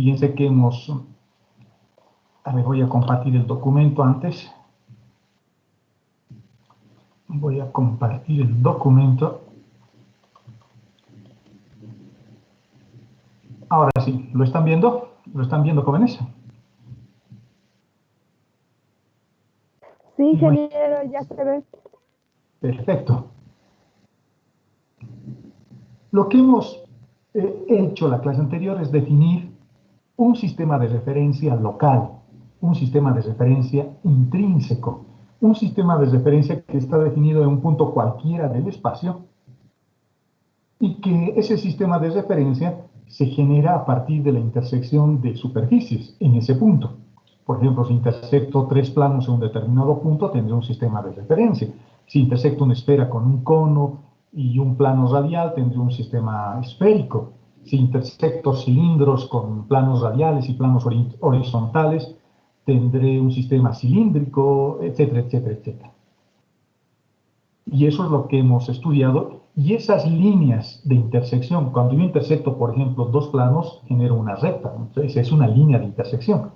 Fíjense que a ver, voy a compartir el documento antes. Voy a compartir el documento. Ahora sí, ¿lo están viendo? ¿Lo están viendo, jóvenes? Sí, ingeniero, ya se ve. Perfecto. Lo que hemos hecho la clase anterior es definir un sistema de referencia local, un sistema de referencia intrínseco, un sistema de referencia que está definido en un punto cualquiera del espacio y que ese sistema de referencia se genera a partir de la intersección de superficies en ese punto. Por ejemplo, si intersecto tres planos en un determinado punto, tendré un sistema de referencia. Si intersecto una esfera con un cono y un plano radial, tendré un sistema esférico. Si intersecto cilindros con planos radiales y planos horizontales, tendré un sistema cilíndrico, etcétera, etcétera, etcétera. Y eso es lo que hemos estudiado. Y esas líneas de intersección, cuando yo intersecto, por ejemplo, dos planos, genero una recta. Entonces, es una línea de intersección.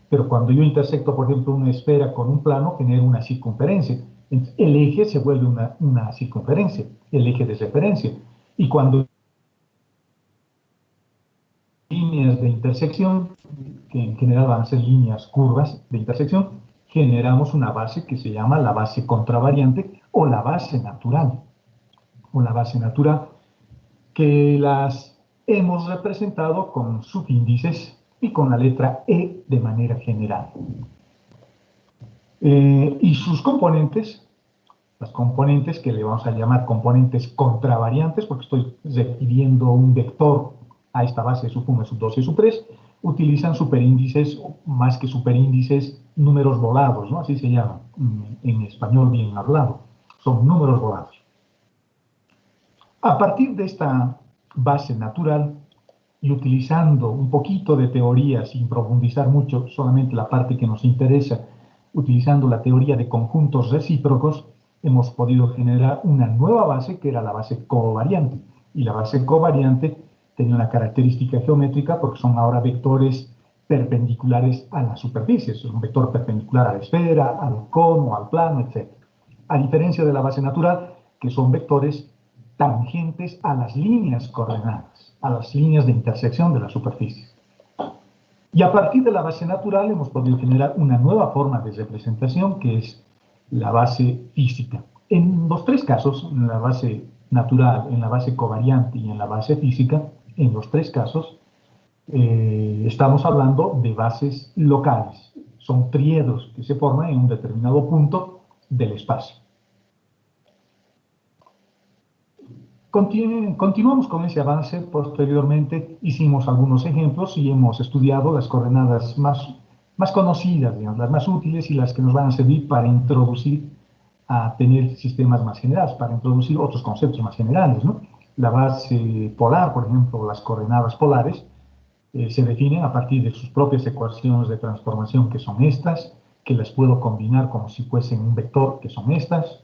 Pero cuando yo intersecto, por ejemplo, una esfera con un plano, genero una circunferencia. Entonces, el eje se vuelve una circunferencia, el eje de referencia. Y cuando líneas de intersección, que en general van a ser líneas curvas de intersección, generamos una base que se llama la base contravariante o la base natural. O la base natural, que las hemos representado con subíndices y con la letra E de manera general. Y sus componentes, las componentes que le vamos a llamar componentes contravariantes, porque estoy refiriendo un vector a esta base de sub 1, sub 2 y sub 3, utilizan superíndices, más que superíndices, números volados, ¿no? Así se llaman en español bien hablado. Son números volados. A partir de esta base natural y utilizando un poquito de teoría sin profundizar mucho, solamente la parte que nos interesa, utilizando la teoría de conjuntos recíprocos, hemos podido generar una nueva base que era la base covariante. Y la base covariante tenía una característica geométrica porque son ahora vectores perpendiculares a la superficie. Es un vector perpendicular a la esfera, al cono, al plano, etc. A diferencia de la base natural, que son vectores tangentes a las líneas coordenadas, a las líneas de intersección de la superficie. Y a partir de la base natural hemos podido generar una nueva forma de representación que es la base física. En los tres casos, en la base natural, en la base covariante y en la base física, en los tres casos, estamos hablando de bases locales. Son triedros que se forman en un determinado punto del espacio. Continuamos con ese avance. Posteriormente hicimos algunos ejemplos y hemos estudiado las coordenadas más conocidas, digamos, las más útiles y las que nos van a servir para introducir a tener sistemas más generales, para introducir otros conceptos más generales, ¿no? La base polar, por ejemplo, las coordenadas polares, se definen a partir de sus propias ecuaciones de transformación, que son estas, que las puedo combinar como si fuesen un vector, que son estas.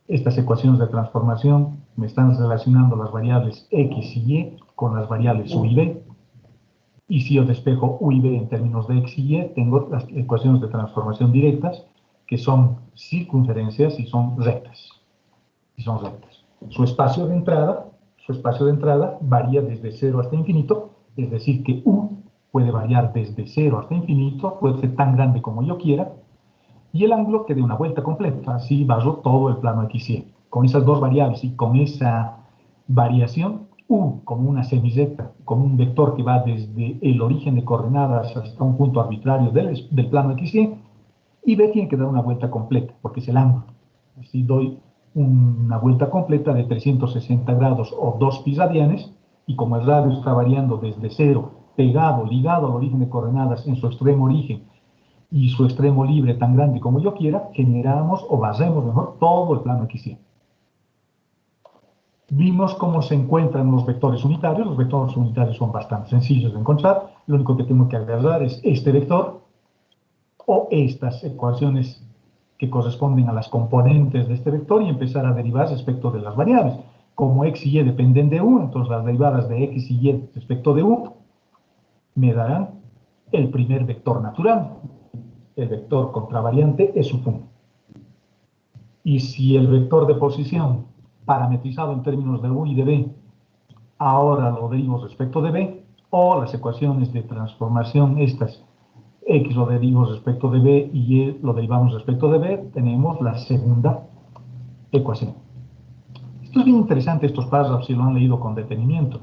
Estas ecuaciones de transformación me están relacionando las variables x y y con las variables u y b. Y si yo despejo u y b en términos de x y y, tengo las ecuaciones de transformación directas, que son circunferencias y son rectas. Su espacio de entrada varía desde 0 hasta infinito, es decir, que u puede variar desde 0 hasta infinito, puede ser tan grande como yo quiera, y el ángulo que dé una vuelta completa, así barro todo el plano XY. Con esas dos variables y con esa variación, U como una semirrecta, como un vector que va desde el origen de coordenadas hasta un punto arbitrario del plano XY, y B tiene que dar una vuelta completa, porque es el ángulo. Así doy una vuelta completa de 360 grados o 2 pi radianes, y como el radio está variando desde 0, pegado, ligado al origen de coordenadas en su extremo origen, y su extremo libre tan grande como yo quiera, generamos o barremos mejor todo el plano XY. Vimos cómo se encuentran los vectores unitarios. Los vectores unitarios son bastante sencillos de encontrar. Lo único que tengo que agarrar es este vector o estas ecuaciones que corresponden a las componentes de este vector y empezar a derivar respecto de las variables. Como x y y dependen de u, entonces las derivadas de x y y respecto de u me darán el primer vector natural. El vector contravariante es sub 1. Y si el vector de posición parametrizado en términos de u y de b, ahora lo derivo respecto de b, o las ecuaciones de transformación estas, x lo derivo respecto de b y y lo derivamos respecto de b, tenemos la segunda ecuación. Esto es bien interesante, estos párrafos, si lo han leído con detenimiento,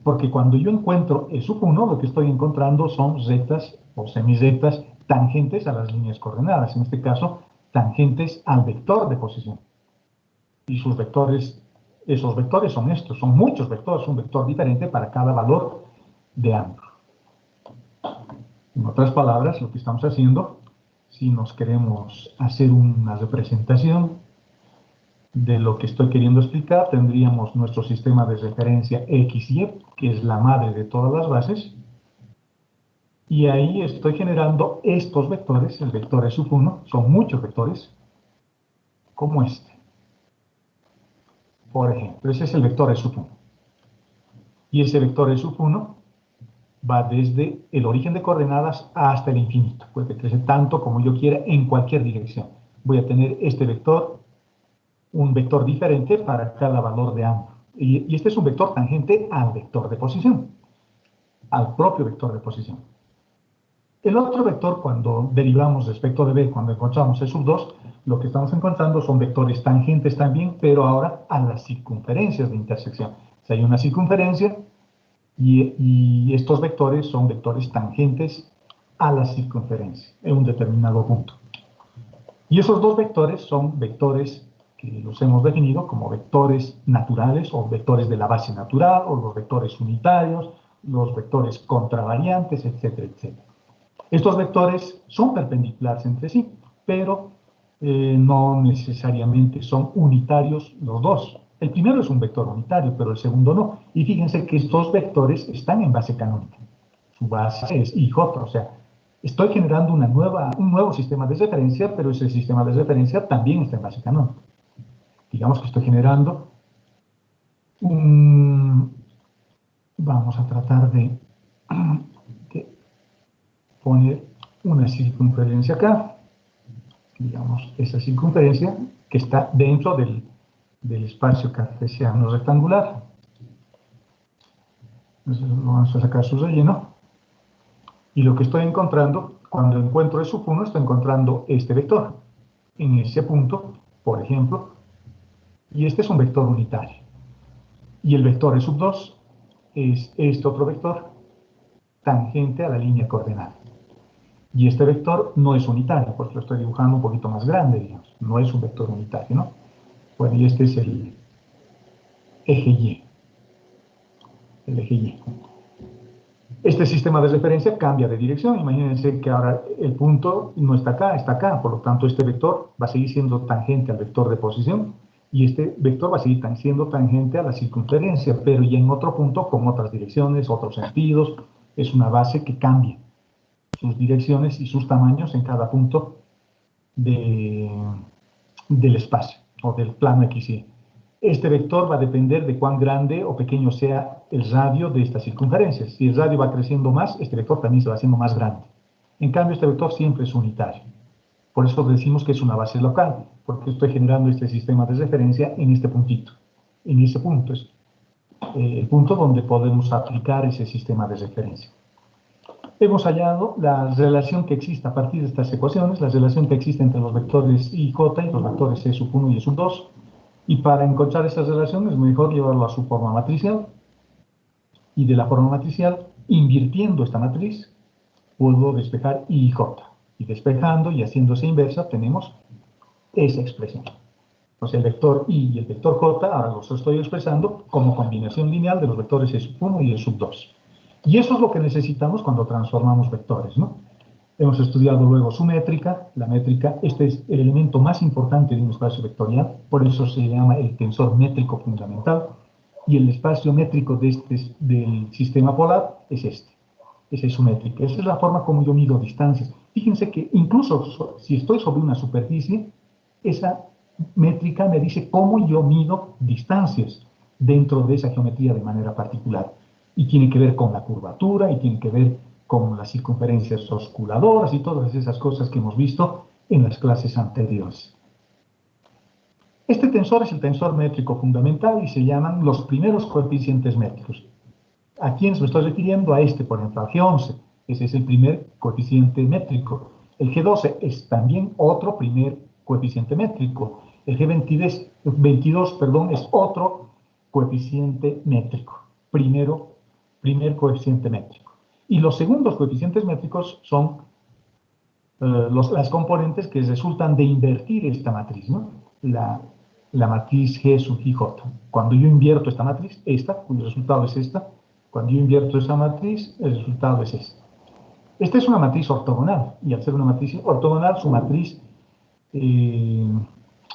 porque cuando yo encuentro E sub 1, lo que estoy encontrando son rectas o semirrectas tangentes a las líneas coordenadas, en este caso, tangentes al vector de posición. Y sus vectores, esos vectores son estos, son muchos vectores, un vector diferente para cada valor de ángulo. En otras palabras, lo que estamos haciendo, si nos queremos hacer una representación de lo que estoy queriendo explicar, tendríamos nuestro sistema de referencia X y Y, que es la madre de todas las bases, y ahí estoy generando estos vectores, el vector E sub 1, son muchos vectores, como este. Por ejemplo, ese es el vector E sub 1. Y ese vector E sub 1 va desde el origen de coordenadas hasta el infinito. Puede crecer tanto como yo quiera en cualquier dirección. Voy a tener este vector, un vector diferente para cada valor de ángulo. Y este es un vector tangente al vector de posición, al propio vector de posición. El otro vector, cuando derivamos respecto de b, cuando encontramos E sub 2, lo que estamos encontrando son vectores tangentes también, pero ahora a las circunferencias de intersección. Si hay una circunferencia, y estos vectores son vectores tangentes a la circunferencia en un determinado punto. Y esos dos vectores son vectores que los hemos definido como vectores naturales o vectores de la base natural o los vectores unitarios, los vectores contravariantes, etcétera, etcétera. Estos vectores son perpendiculares entre sí, pero no necesariamente son unitarios los dos. El primero es un vector unitario, pero el segundo no. Y fíjense que estos vectores están en base canónica. Su base es IJ, o sea, estoy generando un nuevo sistema de referencia, pero ese sistema de referencia también está en base canónica. Digamos que estoy generando vamos a tratar de poner una circunferencia acá, digamos, esa circunferencia que está dentro del espacio cartesiano rectangular. Entonces vamos a sacar su relleno. Y lo que estoy encontrando, cuando encuentro E sub 1, estoy encontrando este vector en ese punto, por ejemplo, y este es un vector unitario. Y el vector E sub 2 es este otro vector tangente a la línea coordenada. Y este vector no es unitario, pues lo estoy dibujando un poquito más grande, digamos. No es un vector unitario, ¿no? Bueno, y este es el eje Y. El eje Y. Este sistema de referencia cambia de dirección. Imagínense que ahora el punto no está acá, está acá. Por lo tanto, este vector va a seguir siendo tangente al vector de posición y este vector va a seguir siendo tangente a la circunferencia, pero ya en otro punto con otras direcciones, otros sentidos. Es una base que cambia sus direcciones y sus tamaños en cada punto del espacio o del plano X y Y. Este vector va a depender de cuán grande o pequeño sea el radio de esta circunferencia. Si el radio va creciendo más, este vector también se va haciendo más grande. En cambio, este vector siempre es unitario. Por eso decimos que es una base local, porque estoy generando este sistema de referencia en este puntito. En ese punto es el punto donde podemos aplicar ese sistema de referencia. Hemos hallado la relación que existe a partir de estas ecuaciones, la relación que existe entre los vectores I y J y los vectores E sub 1 y E sub 2. Y para encontrar esas relaciones es mejor llevarlo a su forma matricial. Y de la forma matricial, invirtiendo esta matriz, puedo despejar I y J. Y despejando y haciéndose inversa, tenemos esa expresión. Entonces el vector I y el vector J, ahora los estoy expresando como combinación lineal de los vectores E sub 1 y E sub 2. Y eso es lo que necesitamos cuando transformamos vectores, ¿no? Hemos estudiado luego su métrica. La métrica, este es el elemento más importante de un espacio vectorial, por eso se llama el tensor métrico fundamental. Y el espacio métrico del sistema polar es este. Esa es su métrica. Esa es la forma como yo mido distancias. Fíjense que incluso si estoy sobre una superficie, esa métrica me dice cómo yo mido distancias dentro de esa geometría de manera particular. Y tiene que ver con la curvatura, y tiene que ver como las circunferencias osculadoras y todas esas cosas que hemos visto en las clases anteriores. Este tensor es el tensor métrico fundamental y se llaman los primeros coeficientes métricos. ¿A quiénes me estoy refiriendo? A este, por ejemplo, al G11. Ese es el primer coeficiente métrico. El G12 es también otro primer coeficiente métrico. El G22, es otro coeficiente métrico. Primer coeficiente métrico. Y los segundos coeficientes métricos son las componentes que resultan de invertir esta matriz, ¿no? La matriz G sub IJ. Cuando yo invierto esta matriz, cuyo resultado es esta, cuando yo invierto esa matriz, el resultado es esta. Esta es una matriz ortogonal, y al ser una matriz ortogonal, su matriz, no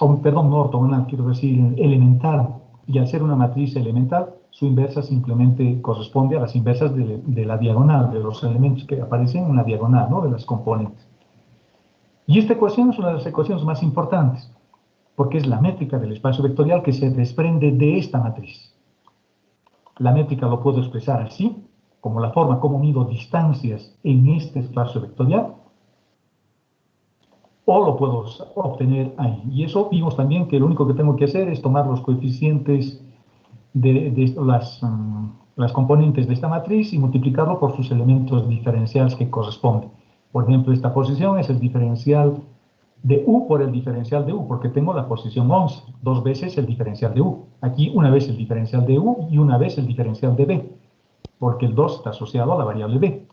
ortogonal, quiero decir elemental, y al ser una matriz elemental, su inversa simplemente corresponde a las inversas de la diagonal, de los elementos que aparecen en la diagonal, ¿no? De las componentes. Y esta ecuación es una de las ecuaciones más importantes, porque es la métrica del espacio vectorial que se desprende de esta matriz. La métrica lo puedo expresar así, como la forma como mido distancias en este espacio vectorial, o lo puedo obtener ahí. Y eso vimos también que lo único que tengo que hacer es tomar los coeficientes de las componentes de esta matriz y multiplicarlo por sus elementos diferenciales que corresponden. Por ejemplo, esta posición es el diferencial de U por el diferencial de U, porque tengo la posición 11, dos veces el diferencial de U. Aquí una vez el diferencial de U y una vez el diferencial de B, porque el 2 está asociado a la variable B.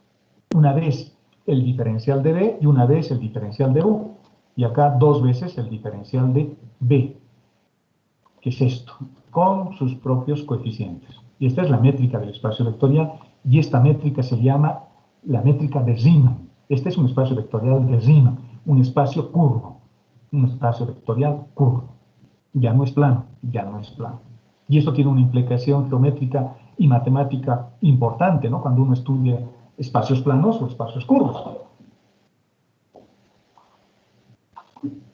Una vez el diferencial de B y una vez el diferencial de U. Y acá dos veces el diferencial de B, que es esto, con sus propios coeficientes. Y esta es la métrica del espacio vectorial, y esta métrica se llama la métrica de Riemann. Este es un espacio vectorial de Riemann, un espacio curvo, un espacio vectorial curvo. Ya no es plano, ya no es plano. Y esto tiene una implicación geométrica y matemática importante, ¿no? Cuando uno estudia espacios planos o espacios curvos.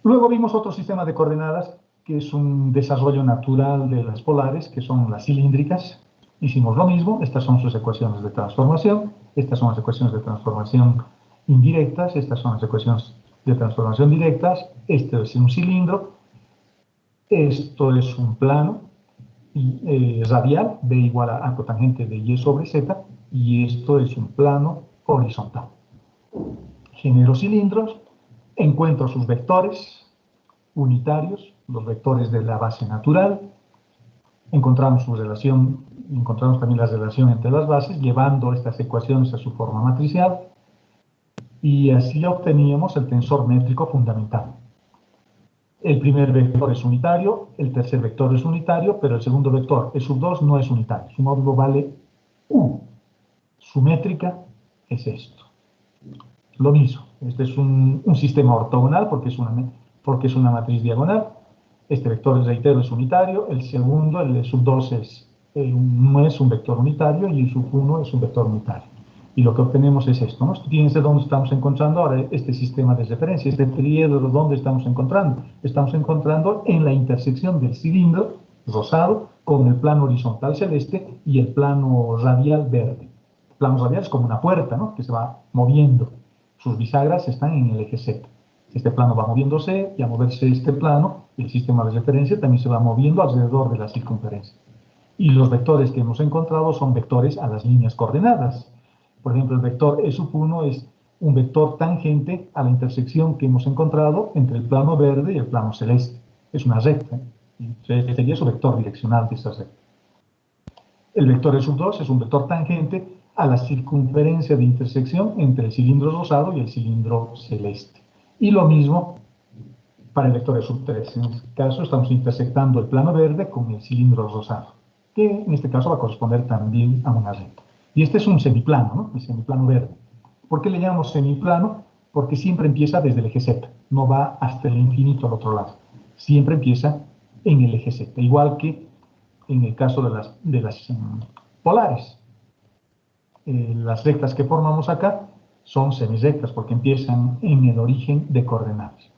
Luego vimos otro sistema de coordenadas que es un desarrollo natural de las polares, que son las cilíndricas. Hicimos lo mismo, estas son sus ecuaciones de transformación, estas son las ecuaciones de transformación indirectas, estas son las ecuaciones de transformación directas, este es un cilindro, esto es un plano radial, B igual a cotangente de Y sobre Z, y esto es un plano horizontal. Genero cilindros, encuentro sus vectores unitarios, los vectores de la base natural, encontramos también la relación entre las bases, llevando estas ecuaciones a su forma matricial, y así obteníamos el tensor métrico fundamental. El primer vector es unitario, el tercer vector es unitario, pero el segundo vector, E sub 2, no es unitario. Su módulo vale 1. Su métrica es esto. Lo mismo, este es un sistema ortogonal porque es una matriz diagonal. Este vector, reitero, es unitario. El segundo, el E sub 2, no es un vector unitario y el sub 1 es un vector unitario. Y lo que obtenemos es esto, ¿no? Fíjense dónde estamos encontrando ahora este sistema de referencia, este triángulo, ¿dónde estamos encontrando? Estamos encontrando en la intersección del cilindro rosado con el plano horizontal celeste y el plano radial verde. El plano radial es como una puerta, ¿no? Que se va moviendo. Sus bisagras están en el eje Z. Este plano va moviéndose y al moverse este plano, el sistema de referencia también se va moviendo alrededor de la circunferencia. Y los vectores que hemos encontrado son vectores a las líneas coordenadas. Por ejemplo, el vector E sub 1 es un vector tangente a la intersección que hemos encontrado entre el plano verde y el plano celeste. Es una recta. Este sería su vector direccional de esta recta. El vector E sub 2 es un vector tangente a la circunferencia de intersección entre el cilindro rosado y el cilindro celeste. Y lo mismo para el vector E sub 3. En este caso estamos intersectando el plano verde con el cilindro rosado, que en este caso va a corresponder también a una recta. Y este es un semiplano, ¿no? El semiplano verde. ¿Por qué le llamamos semiplano? Porque siempre empieza desde el eje Z, no va hasta el infinito al otro lado. Siempre empieza en el eje Z, igual que en el caso de las polares. Las rectas que formamos acá son semirrectas porque empiezan en el origen de coordenadas.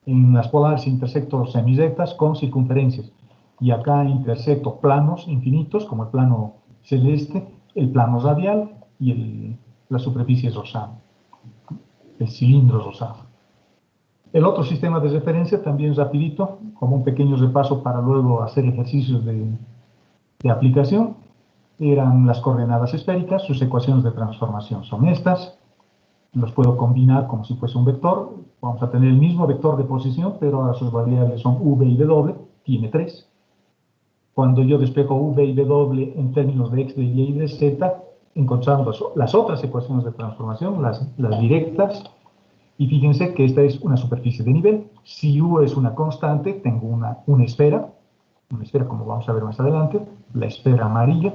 En las polares intersecto semirrectas con circunferencias y acá intersecto planos infinitos como el plano celeste, el plano radial y la superficie es rosada, el cilindro es rosado. El otro sistema de referencia, también rapidito, como un pequeño repaso para luego hacer ejercicios de aplicación, eran las coordenadas esféricas, sus ecuaciones de transformación son estas. Los puedo combinar como si fuese un vector. Vamos a tener el mismo vector de posición, pero ahora sus variables son v y w, tiene 3. Cuando yo despejo v y w en términos de x, de y y de z, encontramos las otras ecuaciones de transformación, las directas, y fíjense que esta es una superficie de nivel. Si u es una constante, tengo una esfera como vamos a ver más adelante, la esfera amarilla.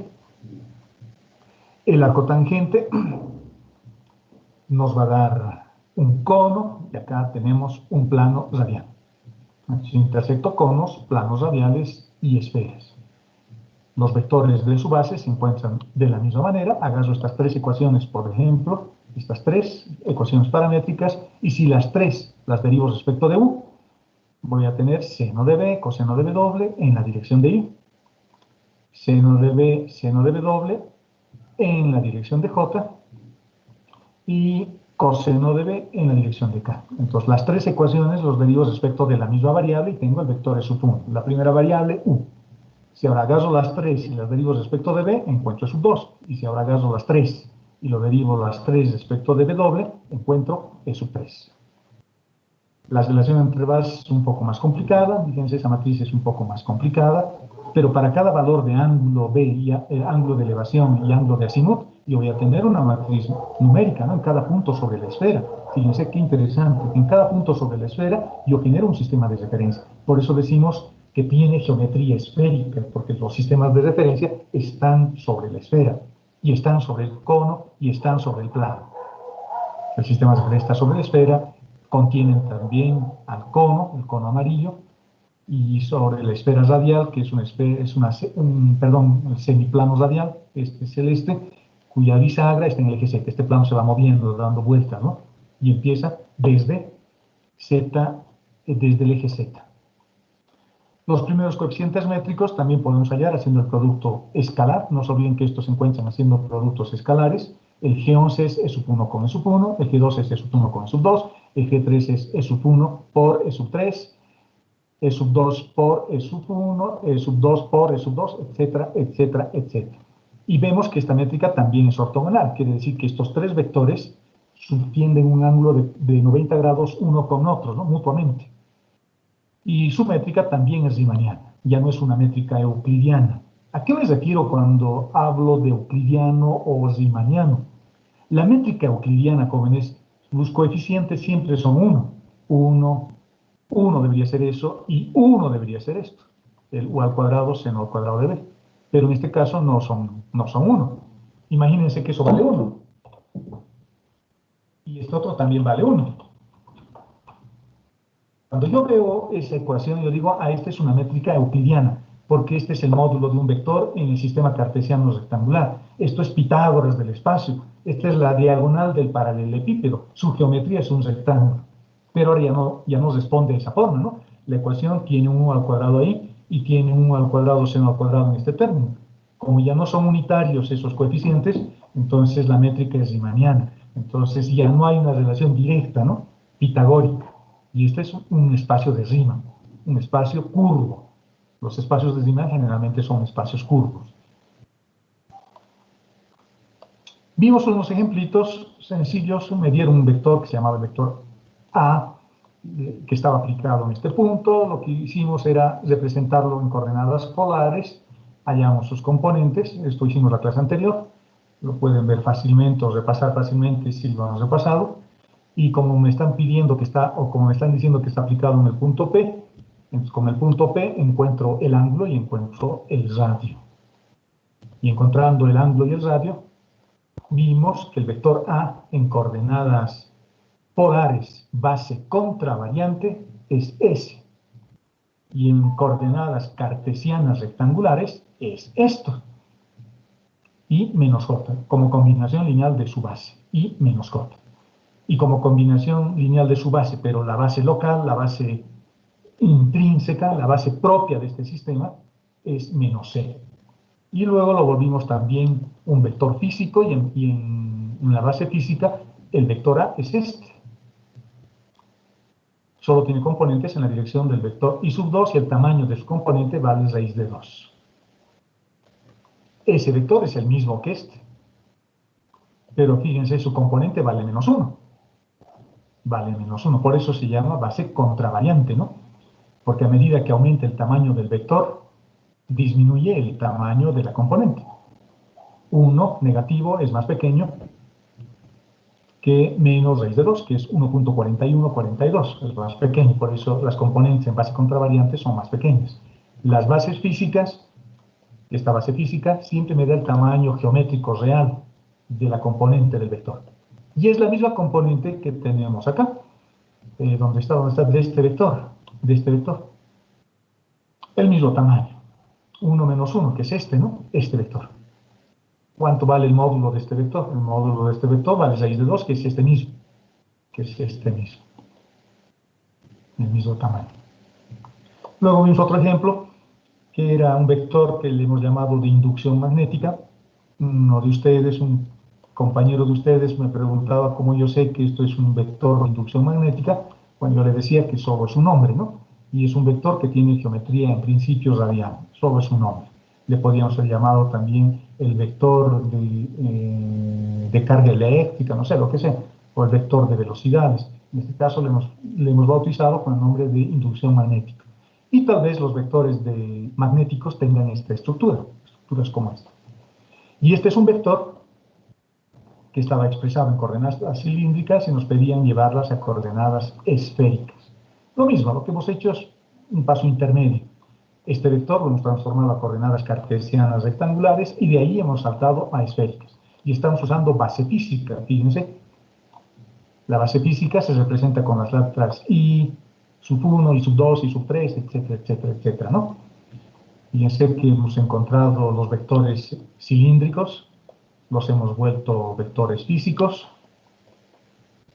El arco tangente nos va a dar un cono, y acá tenemos un plano radial. Si intersecto conos, planos radiales y esferas. Los vectores de su base se encuentran de la misma manera. Agarro estas tres ecuaciones, por ejemplo, estas tres ecuaciones paramétricas, y si las tres las derivo respecto de u, voy a tener seno de b, coseno de w en la dirección de y, seno de b, seno de w en la dirección de j, y coseno de b en la dirección de k. Entonces, las tres ecuaciones los derivo respecto de la misma variable y tengo el vector sub 1. La primera variable, u. Si ahora agarro las 3 y las derivo respecto de b, encuentro sub 2. Y si ahora agarro las 3 y lo derivo las 3 respecto de w, encuentro sub 3. La relación entre bases es un poco más complicada. Fíjense, esa matriz es un poco más complicada. Pero para cada valor de ángulo b, y ángulo de elevación y ángulo de azimut, yo voy a tener una matriz numérica, ¿no? En cada punto sobre la esfera. Fíjense qué interesante. En cada punto sobre la esfera yo genero un sistema de referencia. Por eso decimos que tiene geometría esférica, porque los sistemas de referencia están sobre la esfera, y están sobre el cono, y están sobre el plano. El sistema de referencia está sobre la esfera, contienen también al cono, el cono amarillo, y sobre la esfera radial, que es el semiplano radial, este celeste, cuya bisagra está en el eje Z. Este plano se va moviendo, dando vueltas, ¿no? Y empieza desde desde el eje Z. Los primeros coeficientes métricos también podemos hallar haciendo el producto escalar. No se olviden que estos se encuentran haciendo productos escalares. El G11 es E sub 1 con E sub 1, el G12 es E sub 1 con E sub 2, el G3 es E sub 1 por E sub 3, E sub 2 por E sub 1, E sub 2 por E sub 2, etcétera, etcétera, etcétera. Y vemos que esta métrica también es ortogonal. Quiere decir que estos tres vectores subtienden un ángulo de 90 grados uno con otro, ¿no? Mutuamente. Y su métrica también es riemanniana, ya no es una métrica euclidiana. ¿A qué me refiero cuando hablo de euclidiano o riemanniano? La métrica euclidiana, jóvenes, los coeficientes siempre son 1. 1 debería ser eso y 1 debería ser esto. El u al cuadrado seno al cuadrado de b. Pero en este caso no son 1. Imagínense que eso vale 1. Y este otro también vale 1. Cuando yo veo esa ecuación, yo digo, esta es una métrica euclidiana, porque este es el módulo de un vector en el sistema cartesiano rectangular. Esto es Pitágoras del espacio. Esta es la diagonal del paralelepípedo. Su geometría es un rectángulo. Pero ahora ya no responde de esa forma, ¿no? La ecuación tiene un u al cuadrado ahí y tiene un u al cuadrado seno al cuadrado en este término. Como ya no son unitarios esos coeficientes, entonces la métrica es riemanniana. Entonces ya no hay una relación directa, ¿no? Pitagórica. Y este es un espacio de Riemann, un espacio curvo. Los espacios de Riemann generalmente son espacios curvos. Vimos unos ejemplitos sencillos. Me dieron un vector que se llamaba el vector A, que estaba aplicado en este punto. Lo que hicimos era representarlo en coordenadas polares. Hallamos sus componentes. Esto hicimos la clase anterior. Lo pueden ver fácilmente o repasar fácilmente si lo hemos repasado. Y como me están pidiendo que está, o como me están diciendo que está aplicado en el punto P, entonces con el punto P encuentro el ángulo y encuentro el radio. Y encontrando el ángulo y el radio, vimos que el vector A en coordenadas polares base contra variante es S. Y en coordenadas cartesianas rectangulares es esto. Y menos J, como combinación lineal de su base. Y menos J. Y como combinación lineal de su base, pero la base local, la base intrínseca, la base propia de este sistema, es menos C. Y luego lo volvimos también un vector físico y en la base física, el vector A es este. Solo tiene componentes en la dirección del vector I sub 2 y el tamaño de su componente vale raíz de 2. Ese vector es el mismo que este. Pero fíjense, su componente vale menos 1. Vale menos 1. Por eso se llama base contravariante, ¿no? Porque a medida que aumenta el tamaño del vector, disminuye el tamaño de la componente. 1 negativo es más pequeño que menos raíz de 2, que es 1.4142, es más pequeño, por eso las componentes en base contravariante son más pequeñas. Las bases físicas, esta base física, siempre me da el tamaño geométrico real de la componente del vector. Y es la misma componente que tenemos acá, donde está de este vector, El mismo tamaño, 1 menos 1, que es este, ¿no? Este vector. ¿Cuánto vale el módulo de este vector? El módulo de este vector vale raíz de 2, que es este mismo. El mismo tamaño. Luego vimos otro ejemplo, que era un vector que le hemos llamado de inducción magnética. Uno de ustedes, un compañero de ustedes, me preguntaba cómo yo sé que esto es un vector de inducción magnética, cuando yo le decía que solo es un nombre, ¿no? Y es un vector que tiene geometría en principio radial, solo es un nombre. Le podríamos haber llamado también el vector de carga eléctrica, no sé, lo que sea, o el vector de velocidades. En este caso le hemos bautizado con el nombre de inducción magnética. Y tal vez los vectores magnéticos tengan esta estructuras como esta. Y este es un vector que estaba expresado en coordenadas cilíndricas y nos pedían llevarlas a coordenadas esféricas. Lo mismo, lo que hemos hecho es un paso intermedio. Este vector lo hemos transformado a coordenadas cartesianas rectangulares y de ahí hemos saltado a esféricas. Y estamos usando base física, fíjense. La base física se representa con las letras I, sub 1, I sub 2, I sub 3, etcétera, etcétera, etcétera, ¿no? Fíjense que hemos encontrado los vectores cilíndricos, los hemos vuelto vectores físicos,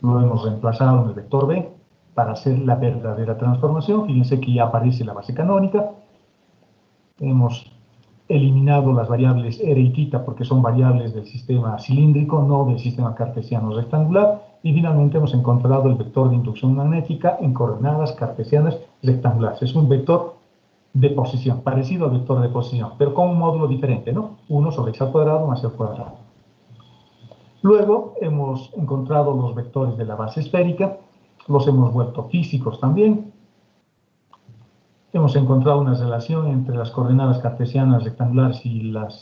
lo hemos reemplazado en el vector B para hacer la verdadera transformación. Fíjense que ya aparece la base canónica. Hemos eliminado las variables R y θ porque son variables del sistema cilíndrico, no del sistema cartesiano rectangular. Y finalmente hemos encontrado el vector de inducción magnética en coordenadas cartesianas rectangulares. Es un vector de posición, parecido al vector de posición, pero con un módulo diferente, ¿no? 1 sobre x al cuadrado más el cuadrado. Luego hemos encontrado los vectores de la base esférica, los hemos vuelto físicos también. Hemos encontrado una relación entre las coordenadas cartesianas rectangulares y los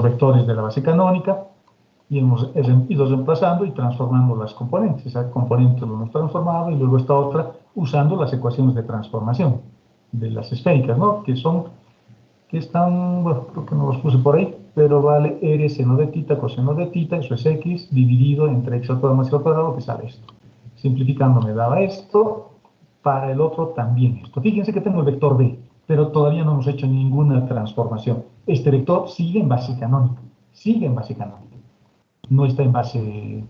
vectores de la base canónica, y hemos ido reemplazando y transformando las componentes. Esa componente lo hemos transformado y luego esta otra usando las ecuaciones de transformación de las esféricas, ¿no? Que están, bueno, creo que no los puse por ahí, pero vale r seno de θ coseno de θ, eso es x, dividido entre x al cuadrado más x al cuadrado, que sale esto. Simplificando me daba esto, para el otro también esto. Fíjense que tengo el vector b, pero todavía no hemos hecho ninguna transformación. Este vector sigue en base canónica, no está en base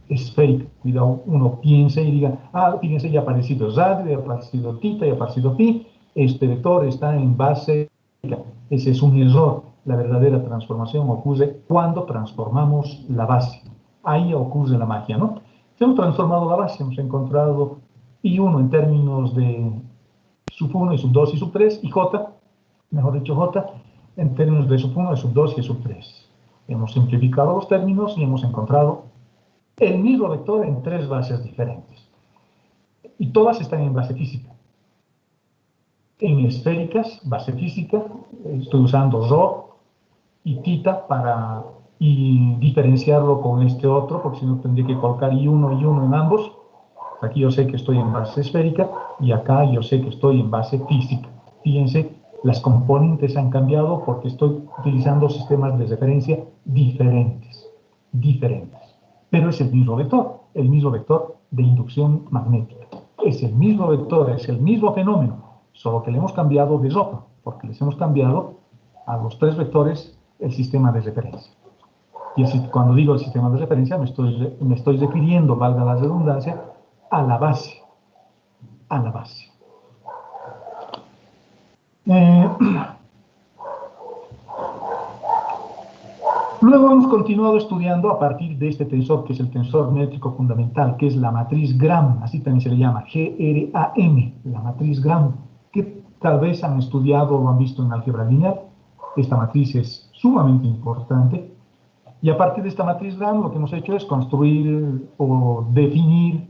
esférica. Cuidado, uno piense y diga, fíjense, ya ha aparecido radio, ya ha aparecido θ, ya ha aparecido phi, este vector está en base esférica. Ese es un error. La verdadera transformación ocurre cuando transformamos la base. Ahí ocurre la magia, ¿no? Hemos transformado la base, hemos encontrado I1 en términos de sub 1 y sub 2 y sub 3, y J, mejor dicho J, en términos de sub 1, de sub 2 y sub 3. Hemos simplificado los términos y hemos encontrado el mismo vector en 3 bases diferentes. Y todas están en base física. En esféricas, base física, estoy usando ρ y θ para diferenciarlo con este otro, porque si no tendría que colocar I1 y 1 en ambos. Aquí yo sé que estoy en base esférica y acá yo sé que estoy en base física. Fíjense, las componentes han cambiado porque estoy utilizando sistemas de referencia diferentes. Pero es el mismo vector de inducción magnética. Es el mismo vector, es el mismo fenómeno, solo que le hemos cambiado de ropa, porque les hemos cambiado a los 3 vectores el sistema de referencia. Y así, cuando digo el sistema de referencia, me estoy refiriendo, valga la redundancia, a la base. Luego hemos continuado estudiando a partir de este tensor, que es el tensor métrico fundamental, que es la matriz Gram, así también se le llama, G-R-A-M, la matriz Gram, que tal vez han estudiado o han visto en álgebra lineal. Esta matriz es sumamente importante. Y a partir de esta matriz Gram lo que hemos hecho es construir o definir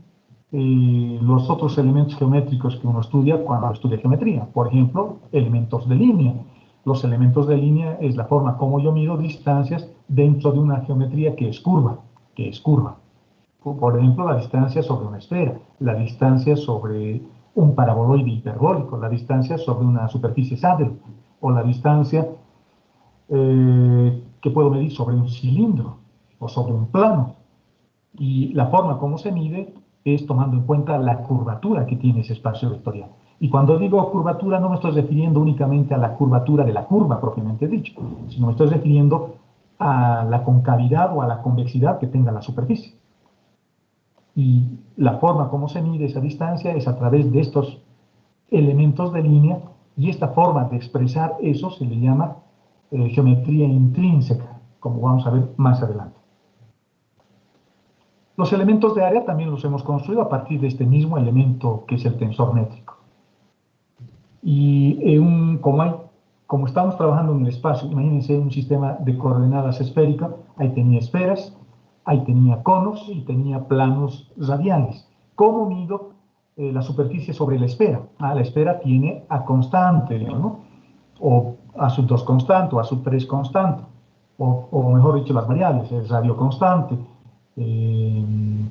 los otros elementos geométricos que uno estudia cuando estudia geometría. Por ejemplo, elementos de línea. Los elementos de línea es la forma como yo mido distancias dentro de una geometría que es curva, Por ejemplo, la distancia sobre una esfera, la distancia sobre un paraboloide hiperbólico, la distancia sobre una superficie saddle, o la distancia que puedo medir sobre un cilindro o sobre un plano. Y la forma como se mide es tomando en cuenta la curvatura que tiene ese espacio vectorial. Y cuando digo curvatura no me estoy refiriendo únicamente a la curvatura de la curva propiamente dicho, sino me estoy refiriendo a la concavidad o a la convexidad que tenga la superficie. Y la forma como se mide esa distancia es a través de estos elementos de línea, y esta forma de expresar eso se le llama geometría intrínseca, como vamos a ver más adelante. Los elementos de área también los hemos construido a partir de este mismo elemento que es el tensor métrico. Y como estamos trabajando en el espacio, imagínense un sistema de coordenadas esférico, ahí tenía esferas, ahí tenía conos y tenía planos radiales. ¿Cómo mido la superficie sobre la esfera? La esfera tiene A constante, ¿no? O A sub 2 constante, o A sub 3 constante, o mejor dicho, las variables, el radio constante, el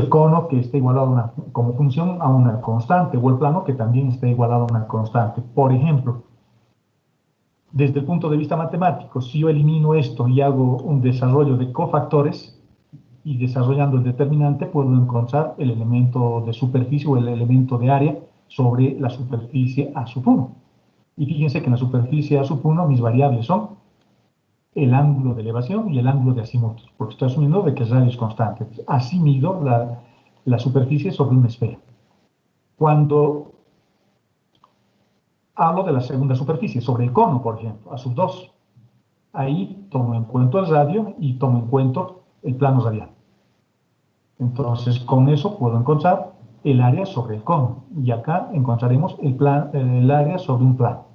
cono que está igualado como función a una constante, o el plano que también está igualado a una constante. Por ejemplo, desde el punto de vista matemático, si yo elimino esto y hago un desarrollo de cofactores, y desarrollando el determinante puedo encontrar el elemento de superficie o el elemento de área sobre la superficie A sub 1. Y fíjense que en la superficie A sub 1 mis variables son el ángulo de elevación y el ángulo de azimuth, porque estoy asumiendo de que el radio es constante. Así mido la superficie sobre una esfera. Cuando hablo de la segunda superficie, sobre el cono, por ejemplo, A sub 2, ahí tomo en cuenta el radio y tomo en cuenta el plano radial. Entonces, con eso puedo encontrar el área sobre el cono. Y acá encontraremos el área sobre un plano.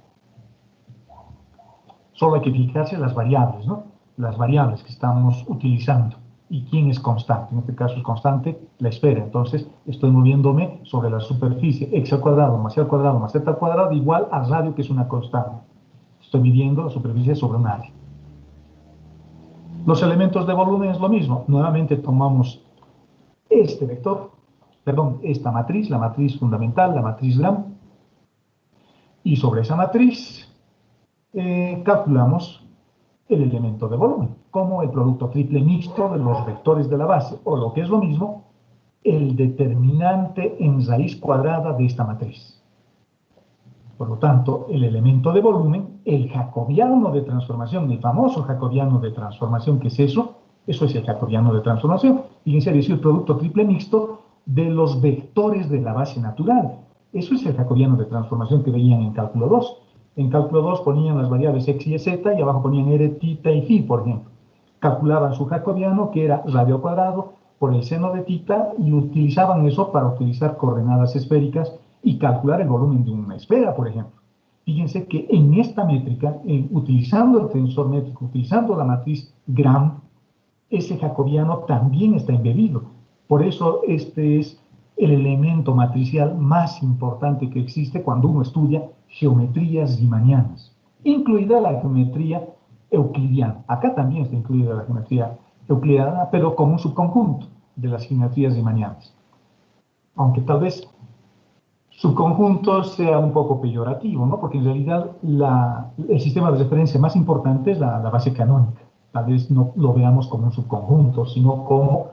Solo hay que fijarse en las variables, ¿no? Las variables que estamos utilizando. ¿Y quién es constante? En este caso es constante la esfera. Entonces, estoy moviéndome sobre la superficie x al cuadrado más y al cuadrado más z al cuadrado igual a radio, que es una constante. Estoy midiendo la superficie sobre un área. Los elementos de volumen es lo mismo. Nuevamente tomamos este vector, esta matriz, la matriz fundamental, la matriz Gram, y sobre esa matriz calculamos el elemento de volumen, como el producto triple mixto de los vectores de la base, o lo que es lo mismo, el determinante en raíz cuadrada de esta matriz. Por lo tanto, el elemento de volumen, el jacobiano de transformación, el famoso jacobiano de transformación, ¿qué es eso? Eso es el jacobiano de transformación. Fíjense, es el producto triple mixto de los vectores de la base natural. Eso es el jacobiano de transformación que veían en cálculo 2. En cálculo 2 ponían las variables x y z y abajo ponían r, θ y φ, por ejemplo. Calculaban su jacobiano, que era radio al cuadrado por el seno de θ, y utilizaban eso para utilizar coordenadas esféricas y calcular el volumen de una esfera, por ejemplo. Fíjense que en esta métrica, utilizando el tensor métrico, utilizando la matriz Gram, ese jacobiano también está embebido. Por eso este es el elemento matricial más importante que existe cuando uno estudia geometrías riemannianas, incluida la geometría euclidiana. Acá también está incluida la geometría euclidiana, pero como un subconjunto de las geometrías riemannianas. Aunque tal vez subconjunto sea un poco peyorativo, ¿no? Porque en realidad el sistema de referencia más importante es la base canónica. Tal vez no lo veamos como un subconjunto, sino como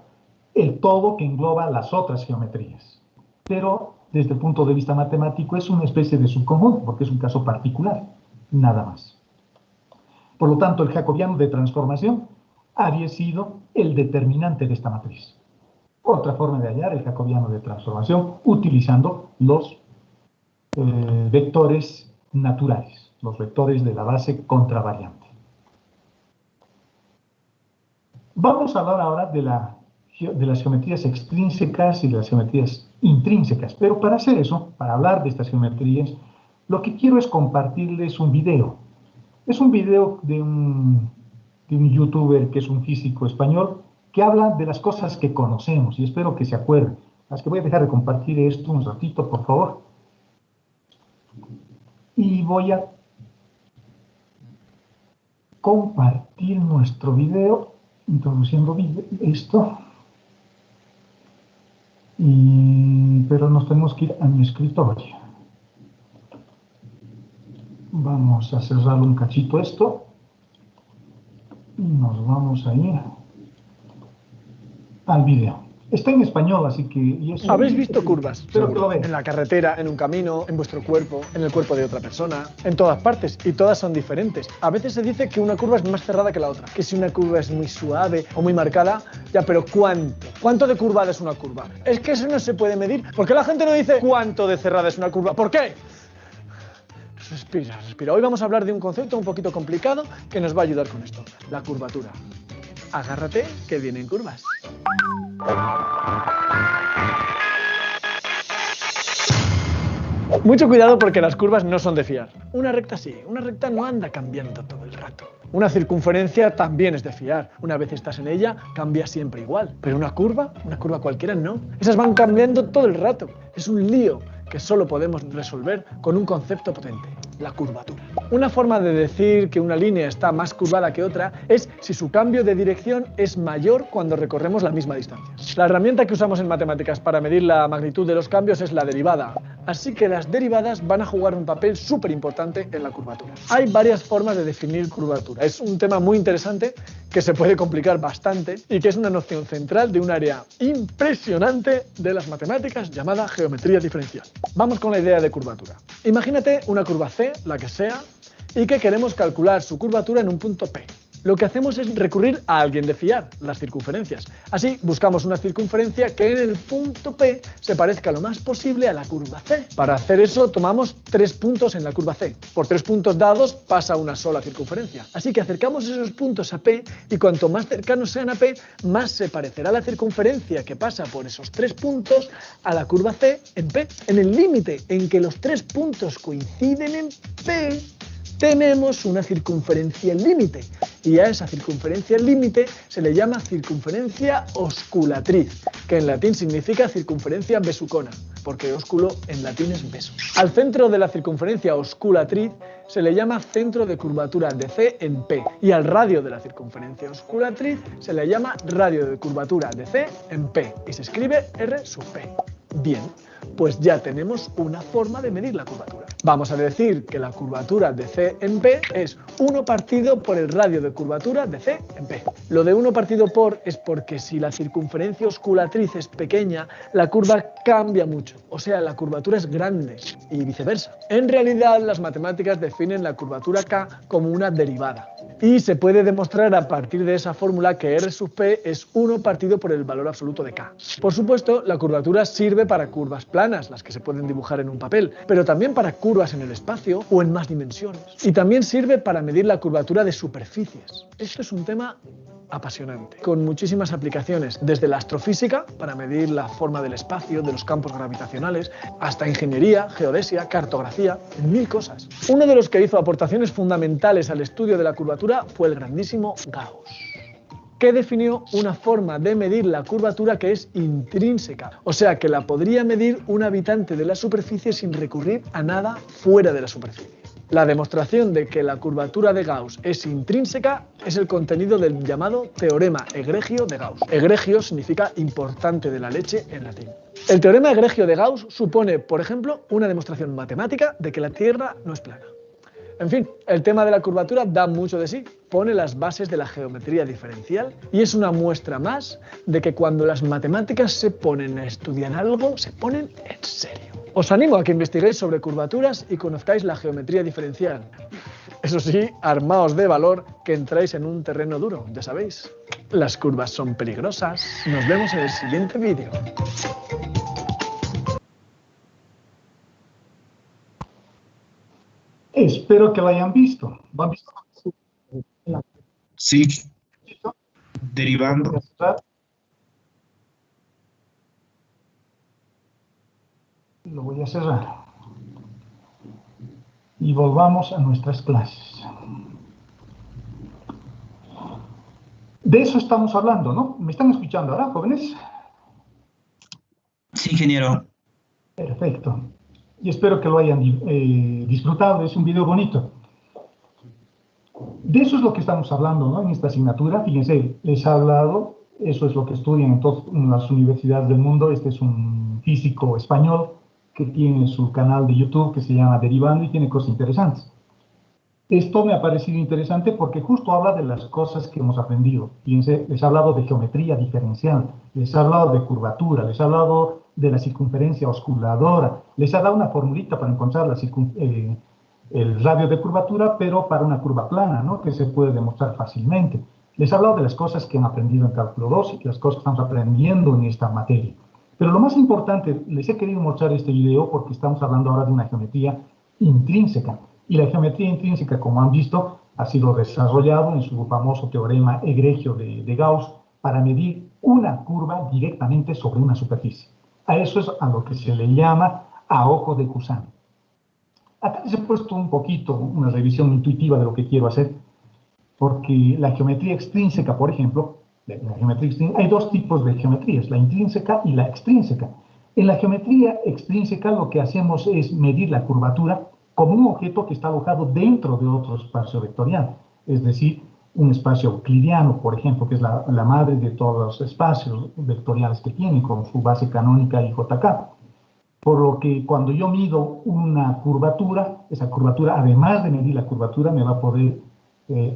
el todo que engloba las otras geometrías. Pero desde el punto de vista matemático es una especie de subconjunto, porque es un caso particular, nada más. Por lo tanto, el jacobiano de transformación había sido el determinante de esta matriz. Otra forma de hallar el jacobiano de transformación utilizando los vectores naturales, los vectores de la base contravariante. Vamos a hablar ahora de las geometrías extrínsecas y de las geometrías intrínsecas. Pero para hacer eso, para hablar de estas geometrías, lo que quiero es compartirles un video. Es un video de un youtuber que es un físico español que habla de las cosas que conocemos y espero que se acuerden. Así que voy a dejar de compartir esto un ratito, por favor. Y voy a compartir nuestro video, introduciendo esto. Pero nos tenemos que ir a mi escritorio. Vamos a cerrar un cachito esto. Y nos vamos a ir al video. Está en español, así que... ¿Habéis visto curvas? Espero que lo vean. En la carretera, en un camino, en vuestro cuerpo, en el cuerpo de otra persona, en todas partes, y todas son diferentes. A veces se dice que una curva es más cerrada que la otra, que si una curva es muy suave o muy marcada, ya, pero ¿cuánto? ¿Cuánto de curvada es una curva? Es que eso no se puede medir. ¿Por qué la gente no dice cuánto de cerrada es una curva? ¿Por qué? Respira, respira. Hoy vamos a hablar de un concepto un poquito complicado que nos va a ayudar con esto, la curvatura. Agárrate, que vienen curvas. Mucho cuidado porque las curvas no son de fiar. Una recta sí, una recta no anda cambiando todo el rato. Una circunferencia también es de fiar. Una vez estás en ella, cambia siempre igual. Pero una curva cualquiera no. Esas van cambiando todo el rato. Es un lío que solo podemos resolver con un concepto potente, la curvatura. Una forma de decir que una línea está más curvada que otra es si su cambio de dirección es mayor cuando recorremos la misma distancia. La herramienta que usamos en matemáticas para medir la magnitud de los cambios es la derivada. Así que las derivadas van a jugar un papel súper importante en la curvatura. Hay varias formas de definir curvatura. Es un tema muy interesante que se puede complicar bastante y que es una noción central de un área impresionante de las matemáticas llamada geometría diferencial. Vamos con la idea de curvatura. Imagínate una curva C, la que sea, y que queremos calcular su curvatura en un punto P. Lo que hacemos es recurrir a alguien de fiar, las circunferencias. Así buscamos una circunferencia que en el punto P se parezca lo más posible a la curva C. Para hacer eso tomamos 3 puntos en la curva C. Por 3 puntos dados pasa una sola circunferencia. Así que acercamos esos puntos a P y cuanto más cercanos sean a P, más se parecerá la circunferencia que pasa por esos 3 puntos a la curva C en P. En el límite en que los 3 puntos coinciden en P, tenemos una circunferencia límite y a esa circunferencia límite se le llama circunferencia osculatriz, que en latín significa circunferencia besucona, porque ósculo en latín es beso. Al centro de la circunferencia osculatriz se le llama centro de curvatura de C en P y al radio de la circunferencia osculatriz se le llama radio de curvatura de C en P y se escribe R sub P. Bien, pues ya tenemos una forma de medir la curvatura. Vamos a decir que la curvatura de C en P es 1 partido por el radio de curvatura de C en P. Lo de 1 partido por es porque si la circunferencia osculatriz es pequeña, la curva cambia mucho, o sea, la curvatura es grande y viceversa. En realidad, las matemáticas definen la curvatura K como una derivada y se puede demostrar a partir de esa fórmula que R sub P es 1 partido por el valor absoluto de K. Por supuesto, la curvatura sirve para curvas planas, las que se pueden dibujar en un papel, pero también para curvas en el espacio o en más dimensiones. Y también sirve para medir la curvatura de superficies. Esto es un tema apasionante, con muchísimas aplicaciones, desde la astrofísica, para medir la forma del espacio, de los campos gravitacionales, hasta ingeniería, geodesia, cartografía, en 1000 cosas. Uno de los que hizo aportaciones fundamentales al estudio de la curvatura fue el grandísimo Gauss, que definió una forma de medir la curvatura que es intrínseca, o sea que la podría medir un habitante de la superficie sin recurrir a nada fuera de la superficie. La demostración de que la curvatura de Gauss es intrínseca es el contenido del llamado teorema egregio de Gauss. Egregio significa importante de la leche en latín. El teorema egregio de Gauss supone, por ejemplo, una demostración matemática de que la Tierra no es plana. En fin, el tema de la curvatura da mucho de sí, pone las bases de la geometría diferencial y es una muestra más de que cuando las matemáticas se ponen a estudiar algo, se ponen en serio. Os animo a que investiguéis sobre curvaturas y conozcáis la geometría diferencial. Eso sí, armaos de valor que entráis en un terreno duro, ya sabéis. Las curvas son peligrosas. Nos vemos en el siguiente vídeo. Espero que lo hayan visto. ¿Lo han visto? Sí. Voy derivando. a cerrar. Lo voy a cerrar. Y volvamos a nuestras clases. De eso estamos hablando, ¿no? ¿Me están escuchando ahora, jóvenes? Sí, ingeniero. Perfecto. Y espero que lo hayan disfrutado. Es un video bonito. De eso es lo que estamos hablando, ¿no? En esta asignatura. Fíjense, les he hablado, eso es lo que estudian en las universidades del mundo. Este es un físico español que tiene su canal de YouTube que se llama Derivando y tiene cosas interesantes. Esto me ha parecido interesante porque justo habla de las cosas que hemos aprendido. Fíjense, les he hablado de geometría diferencial, les he hablado de curvatura, les he hablado de la circunferencia osculadora, les he dado una formulita para encontrar el radio de curvatura, pero para una curva plana, ¿no? Que se puede demostrar fácilmente. Les he hablado de las cosas que han aprendido en cálculo 2 y las cosas que estamos aprendiendo en esta materia. Pero lo más importante, les he querido mostrar este video porque estamos hablando ahora de una geometría intrínseca. Y la geometría intrínseca, como han visto, ha sido desarrollado en su famoso teorema egregio de Gauss para medir una curva directamente sobre una superficie. A eso es a lo que se le llama a ojo de gusano. Acá les he puesto un poquito una revisión intuitiva de lo que quiero hacer, porque la geometría extrínseca, por ejemplo, hay dos tipos de geometrías, la intrínseca y la extrínseca. En la geometría extrínseca lo que hacemos es medir la curvatura como un objeto que está alojado dentro de otro espacio vectorial, es decir, un espacio euclidiano, por ejemplo, que es la madre de todos los espacios vectoriales que tiene, con su base canónica y JK. Por lo que cuando yo mido una curvatura, esa curvatura, además de medir la curvatura, me va a poder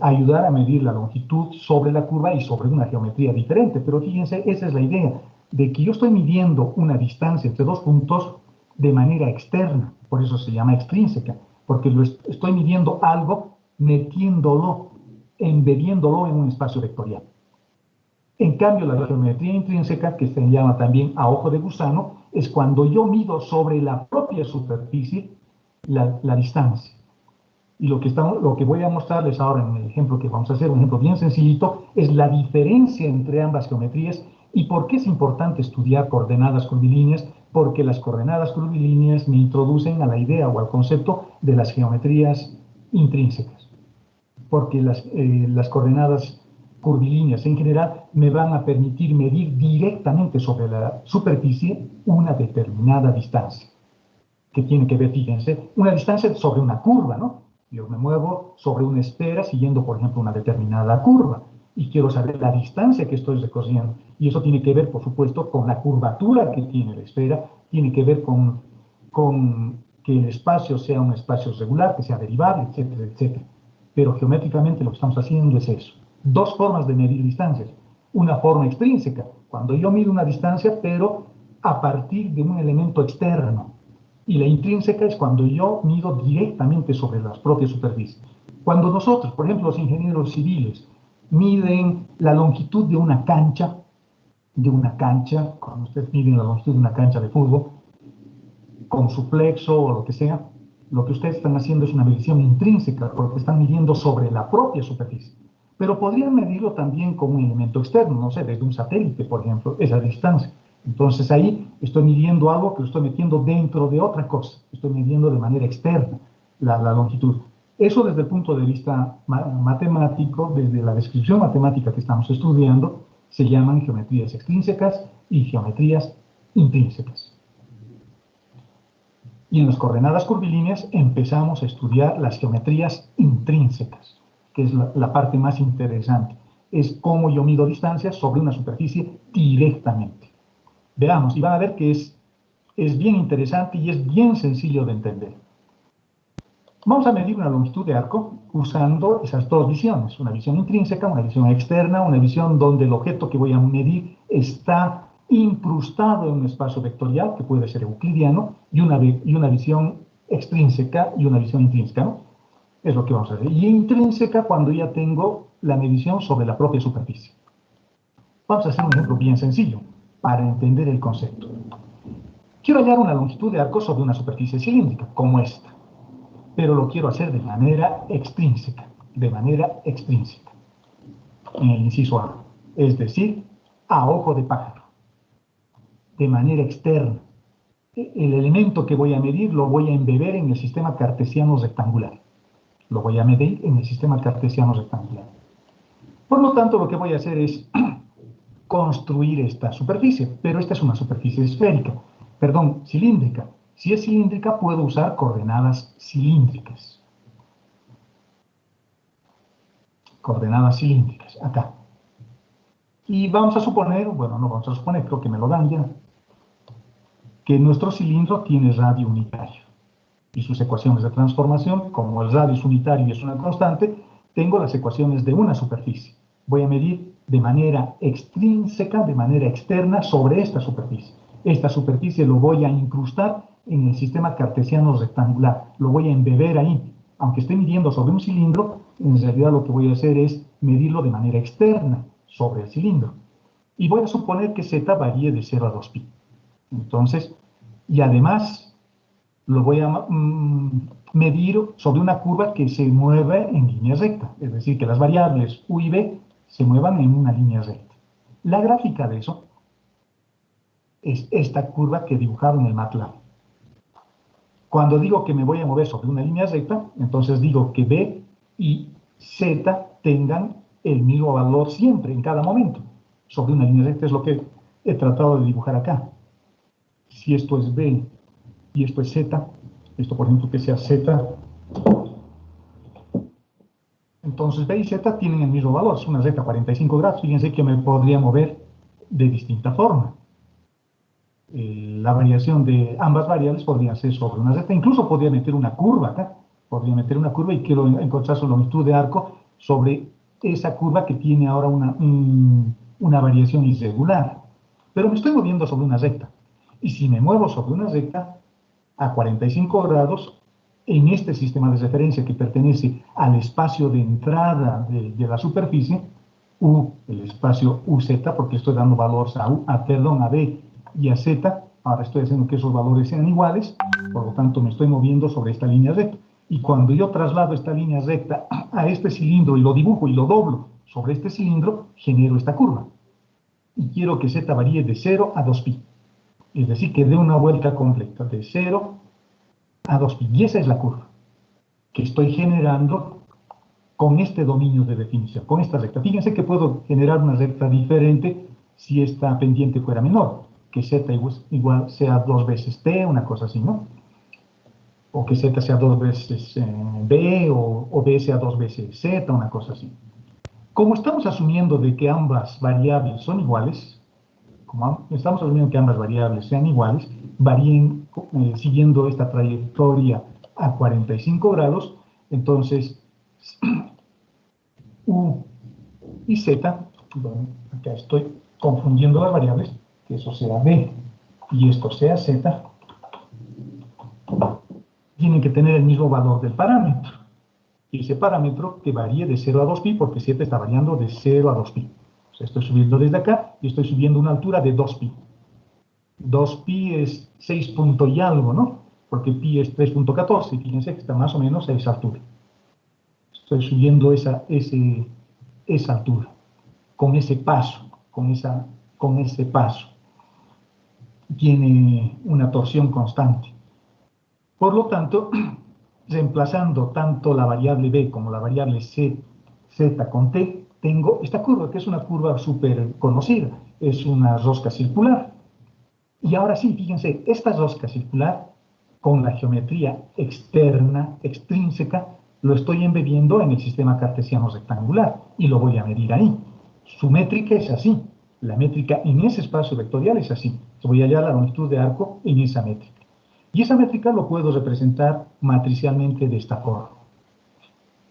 ayudar a medir la longitud sobre la curva y sobre una geometría diferente. Pero fíjense, esa es la idea, de que yo estoy midiendo una distancia entre dos puntos de manera externa, por eso se llama extrínseca, porque estoy midiendo algo metiéndolo, embediéndolo en un espacio vectorial. En cambio, la geometría intrínseca, que se llama también a ojo de gusano, es cuando yo mido sobre la propia superficie la distancia. Y lo que voy a mostrarles ahora en el ejemplo que vamos a hacer, un ejemplo bien sencillito, es la diferencia entre ambas geometrías y por qué es importante estudiar coordenadas curvilíneas, porque las coordenadas curvilíneas me introducen a la idea o al concepto de las geometrías intrínsecas. Porque las coordenadas curvilíneas en general me van a permitir medir directamente sobre la superficie una determinada distancia, que tiene que ver, fíjense, una distancia sobre una curva, ¿no? Yo me muevo sobre una esfera siguiendo, por ejemplo, una determinada curva y quiero saber la distancia que estoy recorriendo. Y eso tiene que ver, por supuesto, con la curvatura que tiene la esfera, tiene que ver con que el espacio sea un espacio regular, que sea derivable, etcétera, etcétera. Pero geométricamente lo que estamos haciendo es eso. Dos formas de medir distancias. Una forma extrínseca, cuando yo mido una distancia, pero a partir de un elemento externo. Y la intrínseca es cuando yo mido directamente sobre las propias superficies. Cuando nosotros, por ejemplo, los ingenieros civiles, miden la longitud de una cancha, cuando ustedes miden la longitud de una cancha de fútbol, con su plexo o lo que sea, lo que ustedes están haciendo es una medición intrínseca, porque están midiendo sobre la propia superficie. Pero podrían medirlo también con un elemento externo, no sé, desde un satélite, por ejemplo, esa distancia. Entonces ahí estoy midiendo algo que lo estoy metiendo dentro de otra cosa, estoy midiendo de manera externa la longitud. Eso desde el punto de vista matemático, desde la descripción matemática que estamos estudiando, se llaman geometrías extrínsecas y geometrías intrínsecas. Y en las coordenadas curvilíneas empezamos a estudiar las geometrías intrínsecas, que es la parte más interesante. Es cómo yo mido distancias sobre una superficie directamente. Veamos, y van a ver que es bien interesante y es bien sencillo de entender. Vamos a medir una longitud de arco usando esas dos visiones, una visión intrínseca, una visión externa, una visión donde el objeto que voy a medir está incrustado en un espacio vectorial, que puede ser euclidiano, y una visión extrínseca y una visión intrínseca, ¿no? Es lo que vamos a hacer. Y intrínseca cuando ya tengo la medición sobre la propia superficie. Vamos a hacer un ejemplo bien sencillo para entender el concepto. Quiero hallar una longitud de arco sobre una superficie cilíndrica, como esta, pero lo quiero hacer de manera extrínseca, en el inciso A. es decir, a ojo de pájaro, de manera externa. El elemento que voy a medir lo voy a embeber en el sistema cartesiano rectangular. Lo voy a medir en el sistema cartesiano rectangular. Por lo tanto, lo que voy a hacer es construir esta superficie, pero esta es una superficie esférica, perdón, cilíndrica. Si es cilíndrica, puedo usar coordenadas cilíndricas. Coordenadas cilíndricas, acá. Y vamos a suponer, bueno, no vamos a suponer, creo que me lo dan ya, que nuestro cilindro tiene radio unitario. Y sus ecuaciones de transformación, como el radio es unitario y es una constante, tengo las ecuaciones de una superficie. Voy a medir de manera extrínseca, de manera externa, sobre esta superficie. Esta superficie lo voy a incrustar en el sistema cartesiano rectangular. Lo voy a embeber ahí. Aunque esté midiendo sobre un cilindro, en realidad lo que voy a hacer es medirlo de manera externa sobre el cilindro. Y voy a suponer que z varíe de 0 a 2pi. Entonces, y además lo voy a medir sobre una curva que se mueve en línea recta. Es decir, que las variables u y b se muevan en una línea recta. La gráfica de eso es esta curva que he dibujado en el MATLAB. Cuando digo que me voy a mover sobre una línea recta, entonces digo que b y z tengan el mismo valor siempre, en cada momento. Sobre una línea recta es lo que he tratado de dibujar acá. Si esto es b y esto es z, esto por ejemplo que sea z, entonces b y z tienen el mismo valor, es una recta 45 grados, fíjense que me podría mover de distinta forma. La variación de ambas variables podría ser sobre una recta, incluso podría meter una curva acá, podría meter una curva y quiero encontrar su longitud de arco sobre esa curva que tiene ahora una variación irregular. Pero me estoy moviendo sobre una recta, y si me muevo sobre una recta a 45 grados, en este sistema de referencia que pertenece al espacio de entrada de la superficie, U, el espacio UZ, porque estoy dando valores a B y a Z, ahora estoy haciendo que esos valores sean iguales, por lo tanto me estoy moviendo sobre esta línea recta. Y cuando yo traslado esta línea recta a este cilindro y lo dibujo y lo doblo sobre este cilindro, genero esta curva. Y quiero que Z varíe de 0 a 2pi. Es decir, que dé una vuelta completa de 0 a 2pi. Y esa es la curva que estoy generando con este dominio de definición, con esta recta. Fíjense que puedo generar una recta diferente si esta pendiente fuera menor, que z igual sea 2 veces t, una cosa así, ¿no? O que z sea 2 veces b, o b sea 2 veces z, una cosa así. Como estamos asumiendo de que ambas variables son iguales, como estamos asumiendo que ambas variables sean iguales, varíen siguiendo esta trayectoria a 45 grados, entonces U y Z, bueno, acá estoy confundiendo las variables, que eso sea B y esto sea Z, tienen que tener el mismo valor del parámetro. Y ese parámetro que varíe de 0 a 2pi, porque Z está variando de 0 a 2pi. O sea, estoy subiendo desde acá y estoy subiendo una altura de 2pi. 2pi es 6 punto y algo, ¿no? Porque pi es 3.14, y fíjense que está más o menos a esa altura. Estoy subiendo esa altura, con ese paso, con ese paso. Tiene una torsión constante. Por lo tanto, reemplazando tanto la variable b como la variable z con t, tengo esta curva, que es una curva súper conocida, es una rosca circular. Y ahora sí, fíjense, esta rosca circular, con la geometría externa, extrínseca, lo estoy embebiendo en el sistema cartesiano rectangular, y lo voy a medir ahí. Su métrica es así, la métrica en ese espacio vectorial es así. Voy a hallar la longitud de arco en esa métrica. Y esa métrica lo puedo representar matricialmente de esta forma.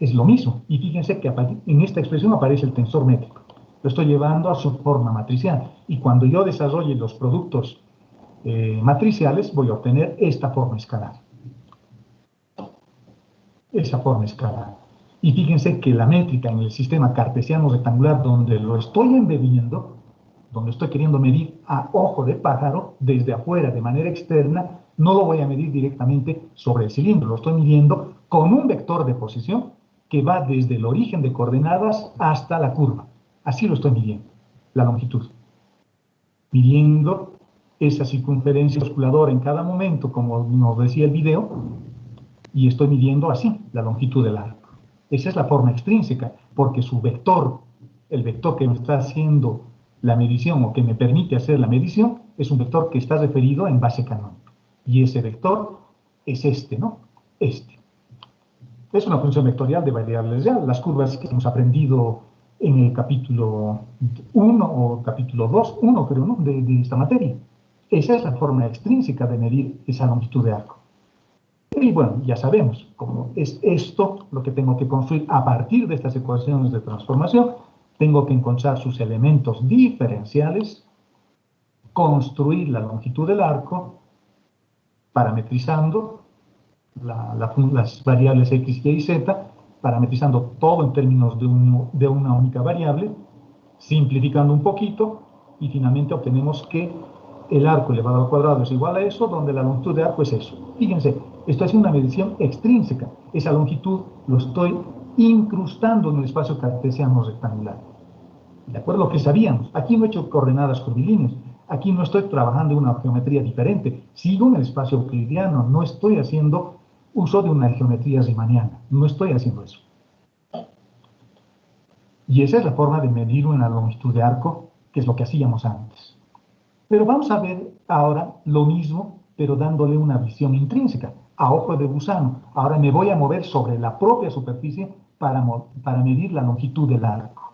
Es lo mismo, y fíjense que en esta expresión aparece el tensor métrico. Lo estoy llevando a su forma matricial, y cuando yo desarrolle los productos matriciales, voy a obtener esta forma escalar. Esa forma escalar. Y fíjense que la métrica en el sistema cartesiano rectangular, donde lo estoy embebiendo, donde estoy queriendo medir a ojo de pájaro, desde afuera, de manera externa, no lo voy a medir directamente sobre el cilindro, lo estoy midiendo con un vector de posición que va desde el origen de coordenadas hasta la curva. Así lo estoy midiendo. la longitud, midiendo esa circunferencia osculadora en cada momento, como nos decía el video, y estoy midiendo así la longitud del arco. Esa es la forma extrínseca, porque su vector, el vector que me está haciendo la medición o que me permite hacer la medición, es un vector que está referido en base canónica. Y ese vector es este, ¿no? Este. Es una función vectorial de variables real. Las curvas que hemos aprendido en el capítulo 1 o capítulo 2, 1 creo, ¿no? de esta materia. Esa es la forma extrínseca de medir esa longitud de arco. Y bueno, ya sabemos cómo es esto lo que tengo que construir a partir de estas ecuaciones de transformación. Tengo que encontrar sus elementos diferenciales, construir la longitud del arco, parametrizando las variables x, y, z, parametrizando todo en términos de una única variable, simplificando un poquito, y finalmente obtenemos que el arco elevado al cuadrado es igual a eso, donde la longitud de arco es eso. Fíjense, esto es una medición extrínseca. Esa longitud lo estoy incrustando en el espacio cartesiano rectangular. ¿De acuerdo? Lo que sabíamos. Aquí no he hecho coordenadas curvilíneas. Aquí no estoy trabajando en una geometría diferente. Sigo en el espacio euclidiano. No estoy haciendo uso de una geometría riemanniana. No estoy haciendo eso. Y esa es la forma de medir una longitud de arco, que es lo que hacíamos antes. Pero vamos a ver ahora lo mismo, pero dándole una visión intrínseca, a ojo de gusano. Ahora me voy a mover sobre la propia superficie para medir la longitud del arco.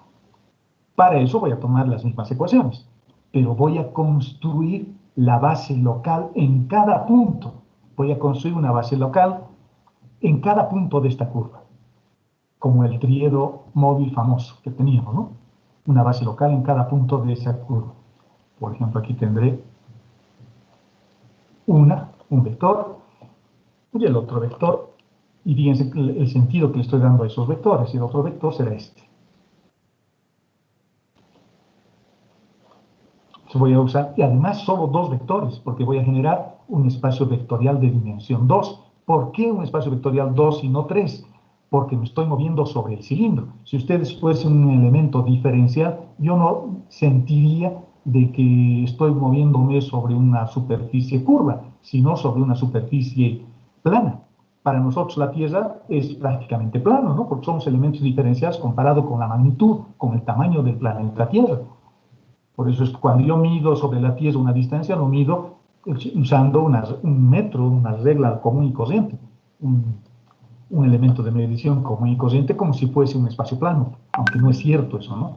Para eso voy a tomar las mismas ecuaciones, pero voy a construir la base local en cada punto. Voy a construir una base local en cada punto de esta curva, como el triedo móvil famoso que teníamos, ¿no? Una base local en cada punto de esa curva. Por ejemplo, aquí tendré un vector y el otro vector, y fíjense el sentido que le estoy dando a esos vectores, y el otro vector será este. Voy a usar, y además solo dos vectores, porque voy a generar un espacio vectorial de dimensión 2. ¿Por qué un espacio vectorial 2 y no 3? Porque me estoy moviendo sobre el cilindro. Si ustedes fuesen un elemento diferencial, yo no sentiría de que estoy moviéndome sobre una superficie curva, sino sobre una superficie plana. Para nosotros la Tierra es prácticamente plano, ¿no? Porque somos elementos diferenciales comparado con la magnitud, con el tamaño del planeta Tierra. Por eso es que cuando yo mido sobre la Tierra una distancia, lo mido usando un metro, una regla común y corriente, un elemento de medición común y corriente, como si fuese un espacio plano, aunque no es cierto eso, ¿no?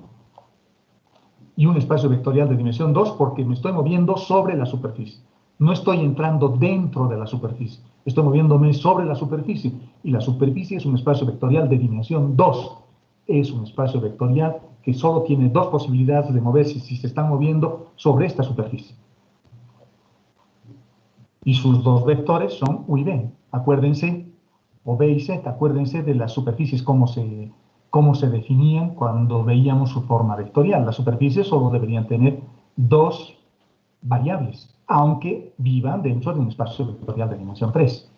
Y un espacio vectorial de dimensión 2 porque me estoy moviendo sobre la superficie. No estoy entrando dentro de la superficie, estoy moviéndome sobre la superficie, y la superficie es un espacio vectorial de dimensión 2. Es un espacio vectorial que solo tiene dos posibilidades de moverse si se está moviendo sobre esta superficie. Y sus dos vectores son U y V. Acuérdense, o V y Z, acuérdense de las superficies, cómo se definían cuando veíamos su forma vectorial. Las superficies solo deberían tener dos variables, aunque vivan dentro de un espacio vectorial de dimensión 3.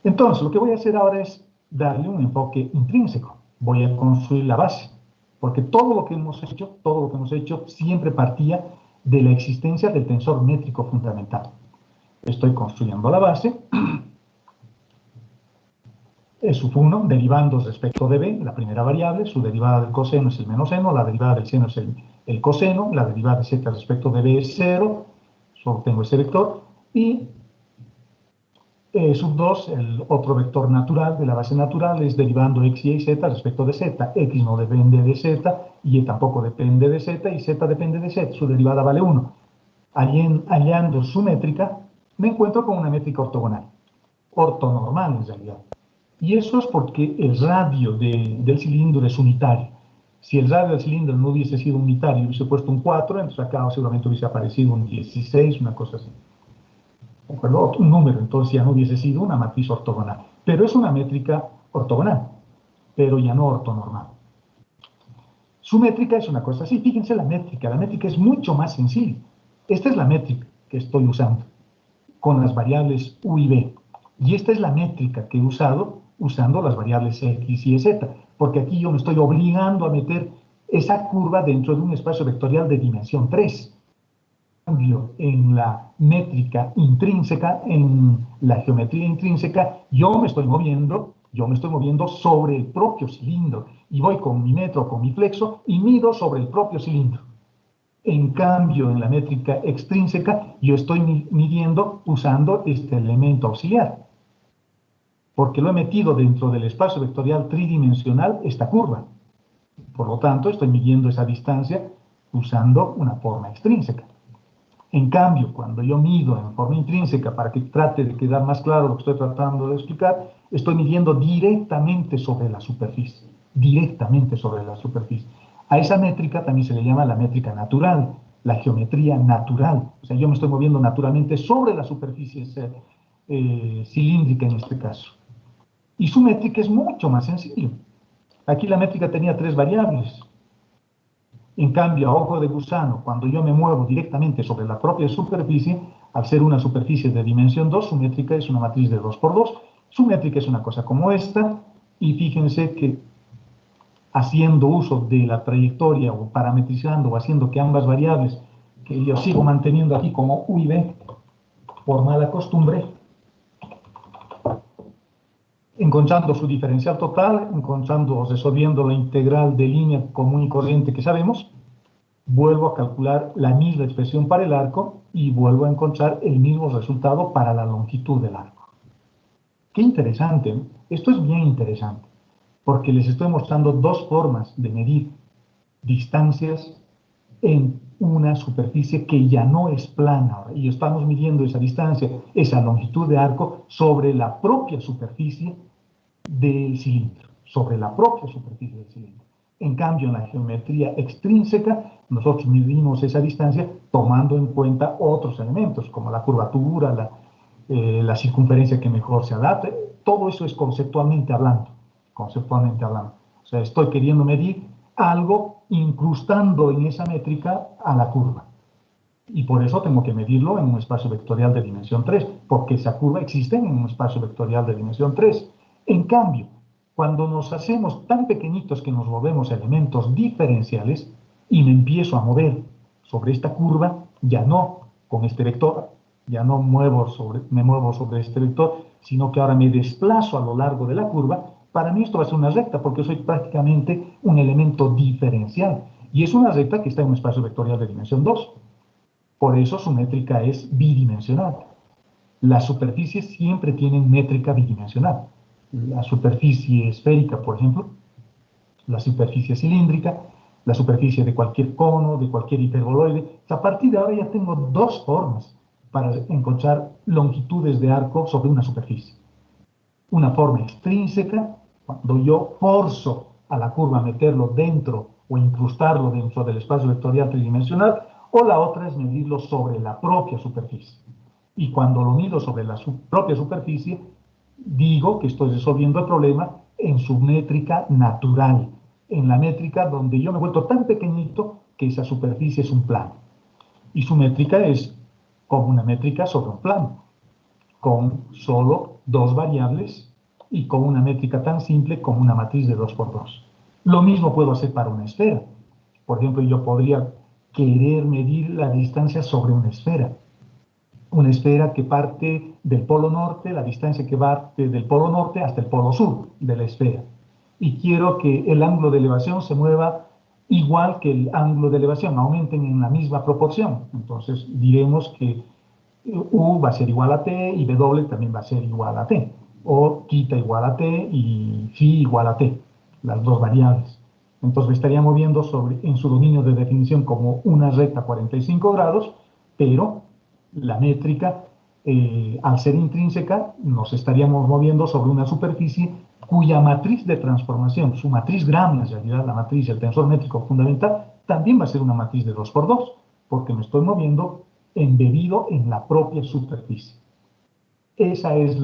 Entonces, lo que voy a hacer ahora es darle un enfoque intrínseco. Voy a construir la base, porque todo lo que hemos hecho siempre partía de la existencia del tensor métrico fundamental. Estoy construyendo la base, es sub 1, derivando respecto de b, la primera variable, su derivada del coseno es el menos seno, la derivada del seno es el coseno, la derivada de z respecto de b es 0, solo tengo ese vector, y sub 2, el otro vector natural de la base natural, es derivando x, y, z respecto de z. X no depende de z, y tampoco depende de z, y z depende de z. Su derivada vale 1. Hallando su métrica, me encuentro con una métrica ortogonal. Ortonormal, en realidad. Y eso es porque el radio del cilindro es unitario. Si el radio del cilindro no hubiese sido unitario y hubiese puesto un 4, entonces acá seguramente hubiese aparecido un 16, una cosa así. Un número, entonces ya no hubiese sido una matriz ortogonal. Pero es una métrica ortogonal, pero ya no ortonormal. Su métrica es una cosa así. Fíjense la métrica es mucho más sencilla. Esta es la métrica que estoy usando, con las variables U y V. Y esta es la métrica que he usado usando las variables X y Z, porque aquí yo me estoy obligando a meter esa curva dentro de un espacio vectorial de dimensión 3. Cambio en la métrica intrínseca, en la geometría intrínseca, yo me estoy moviendo sobre el propio cilindro y voy con mi metro, con mi flexo y mido sobre el propio cilindro. En cambio, en la métrica extrínseca, yo estoy midiendo usando este elemento auxiliar, porque lo he metido dentro del espacio vectorial tridimensional, esta curva. Por lo tanto, estoy midiendo esa distancia usando una forma extrínseca. En cambio, cuando yo mido en forma intrínseca, para que trate de quedar más claro lo que estoy tratando de explicar, estoy midiendo directamente sobre la superficie. Directamente sobre la superficie. A esa métrica también se le llama la métrica natural, la geometría natural. O sea, yo me estoy moviendo naturalmente sobre la superficie cilíndrica en este caso. Y su métrica es mucho más sencillo. Aquí la métrica tenía 3 variables. En cambio, a ojo de gusano, cuando yo me muevo directamente sobre la propia superficie, al ser una superficie de dimensión 2, su métrica es una matriz de 2 por 2. Su métrica es una cosa como esta, y fíjense que haciendo uso de la trayectoria o parametrizando o haciendo que ambas variables que yo sigo manteniendo aquí como U y B por mala costumbre, encontrando su diferencial total, resolviendo la integral de línea común y corriente que sabemos, vuelvo a calcular la misma expresión para el arco y vuelvo a encontrar el mismo resultado para la longitud del arco. Qué interesante, ¿no? Esto es bien interesante, porque les estoy mostrando 2 formas de medir distancias en una superficie que ya no es plana, y estamos midiendo esa distancia, esa longitud de arco sobre la propia superficie del cilindro, sobre la propia superficie del cilindro. En cambio, en la geometría extrínseca, nosotros medimos esa distancia tomando en cuenta otros elementos, como la curvatura, la circunferencia que mejor se adapte. Todo eso es conceptualmente hablando, conceptualmente hablando. O sea, estoy queriendo medir algo incrustando en esa métrica a la curva. Y por eso tengo que medirlo en un espacio vectorial de dimensión 3, porque esa curva existe en un espacio vectorial de dimensión 3. En cambio, cuando nos hacemos tan pequeñitos que nos movemos elementos diferenciales y me empiezo a mover sobre esta curva, ya no con este vector, ya no me muevo sobre este vector, sino que ahora me desplazo a lo largo de la curva. Para mí esto va a ser una recta porque soy prácticamente un elemento diferencial. Y es una recta que está en un espacio vectorial de dimensión 2. Por eso su métrica es bidimensional. Las superficies siempre tienen métrica bidimensional. La superficie esférica, por ejemplo, la superficie cilíndrica, la superficie de cualquier cono, de cualquier hiperboloide. A partir de ahora ya tengo 2 formas para encontrar longitudes de arco sobre una superficie. Una forma extrínseca, cuando yo forzo a la curva a meterlo dentro o incrustarlo dentro del espacio vectorial tridimensional, o la otra es medirlo sobre la propia superficie. Y cuando lo mido sobre la propia superficie, digo que estoy resolviendo el problema en su métrica natural, en la métrica donde yo me he vuelto tan pequeñito que esa superficie es un plano. Y su métrica es como una métrica sobre un plano, con solo 2 variables y con una métrica tan simple como una matriz de 2 por 2. Lo mismo puedo hacer para una esfera. Por ejemplo, yo podría querer medir la distancia sobre una esfera. Una esfera que parte del polo norte, la distancia que va del polo norte hasta el polo sur de la esfera. Y quiero que el ángulo de elevación se mueva igual que el ángulo de elevación, aumenten en la misma proporción. Entonces diremos que U va a ser igual a T y W también va a ser igual a T. O θ igual a T y Φ igual a T, las 2 variables. Entonces me estaría moviendo en su dominio de definición como una recta 45 grados, pero la métrica, al ser intrínseca, nos estaríamos moviendo sobre una superficie cuya matriz de transformación, su matriz grande, en realidad la matriz, el tensor métrico fundamental, también va a ser una matriz de 2 por 2, porque me estoy moviendo embebido en la propia superficie. Esa es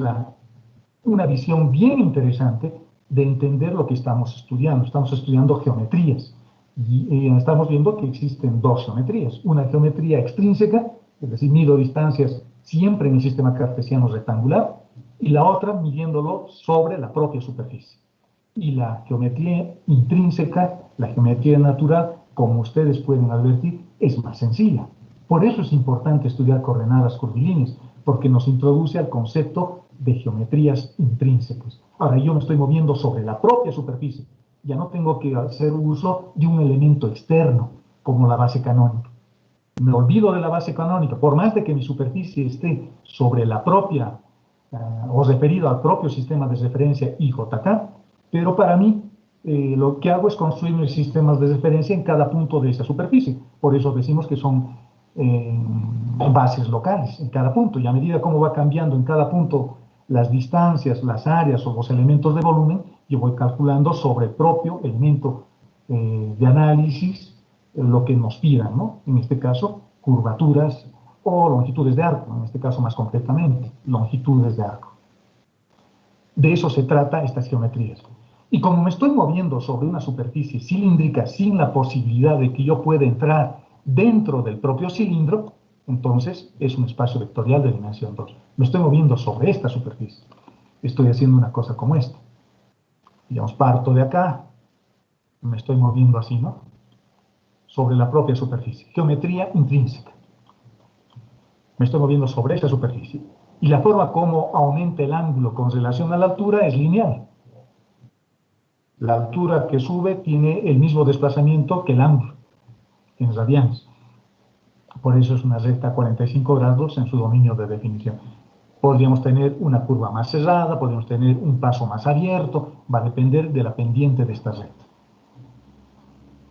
una visión bien interesante de entender lo que estamos estudiando. Estamos estudiando geometrías y estamos viendo que existen 2 geometrías. Una geometría extrínseca, es decir, mido distancias siempre en el sistema cartesiano rectangular, y la otra midiéndolo sobre la propia superficie. Y la geometría intrínseca, la geometría natural, como ustedes pueden advertir, es más sencilla. Por eso es importante estudiar coordenadas curvilíneas, porque nos introduce al concepto de geometrías intrínsecas. Ahora yo me estoy moviendo sobre la propia superficie. Ya no tengo que hacer uso de un elemento externo, como la base canónica. Me olvido de la base canónica, por más de que mi superficie esté sobre la propia, o referido al propio sistema de referencia IJK, pero para mí lo que hago es construir mis sistemas de referencia en cada punto de esa superficie. Por eso decimos que son bases locales en cada punto, y a medida como va cambiando en cada punto las distancias, las áreas o los elementos de volumen, yo voy calculando sobre el propio elemento de análisis lo que nos pidan, ¿no? En este caso, curvaturas o longitudes de arco, en este caso más concretamente, longitudes de arco. De eso se trata estas geometrías. Y como me estoy moviendo sobre una superficie cilíndrica sin la posibilidad de que yo pueda entrar dentro del propio cilindro, entonces es un espacio vectorial de dimensión 2. Me estoy moviendo sobre esta superficie. Estoy haciendo una cosa como esta. Digamos, parto de acá, me estoy moviendo así, ¿no? Sobre la propia superficie. Geometría intrínseca. Me estoy moviendo sobre esa superficie. Y la forma como aumenta el ángulo con relación a la altura es lineal. La altura que sube tiene el mismo desplazamiento que el ángulo, en radianes. Por eso es una recta a 45 grados en su dominio de definición. Podríamos tener una curva más cerrada, podríamos tener un paso más abierto, va a depender de la pendiente de esta recta.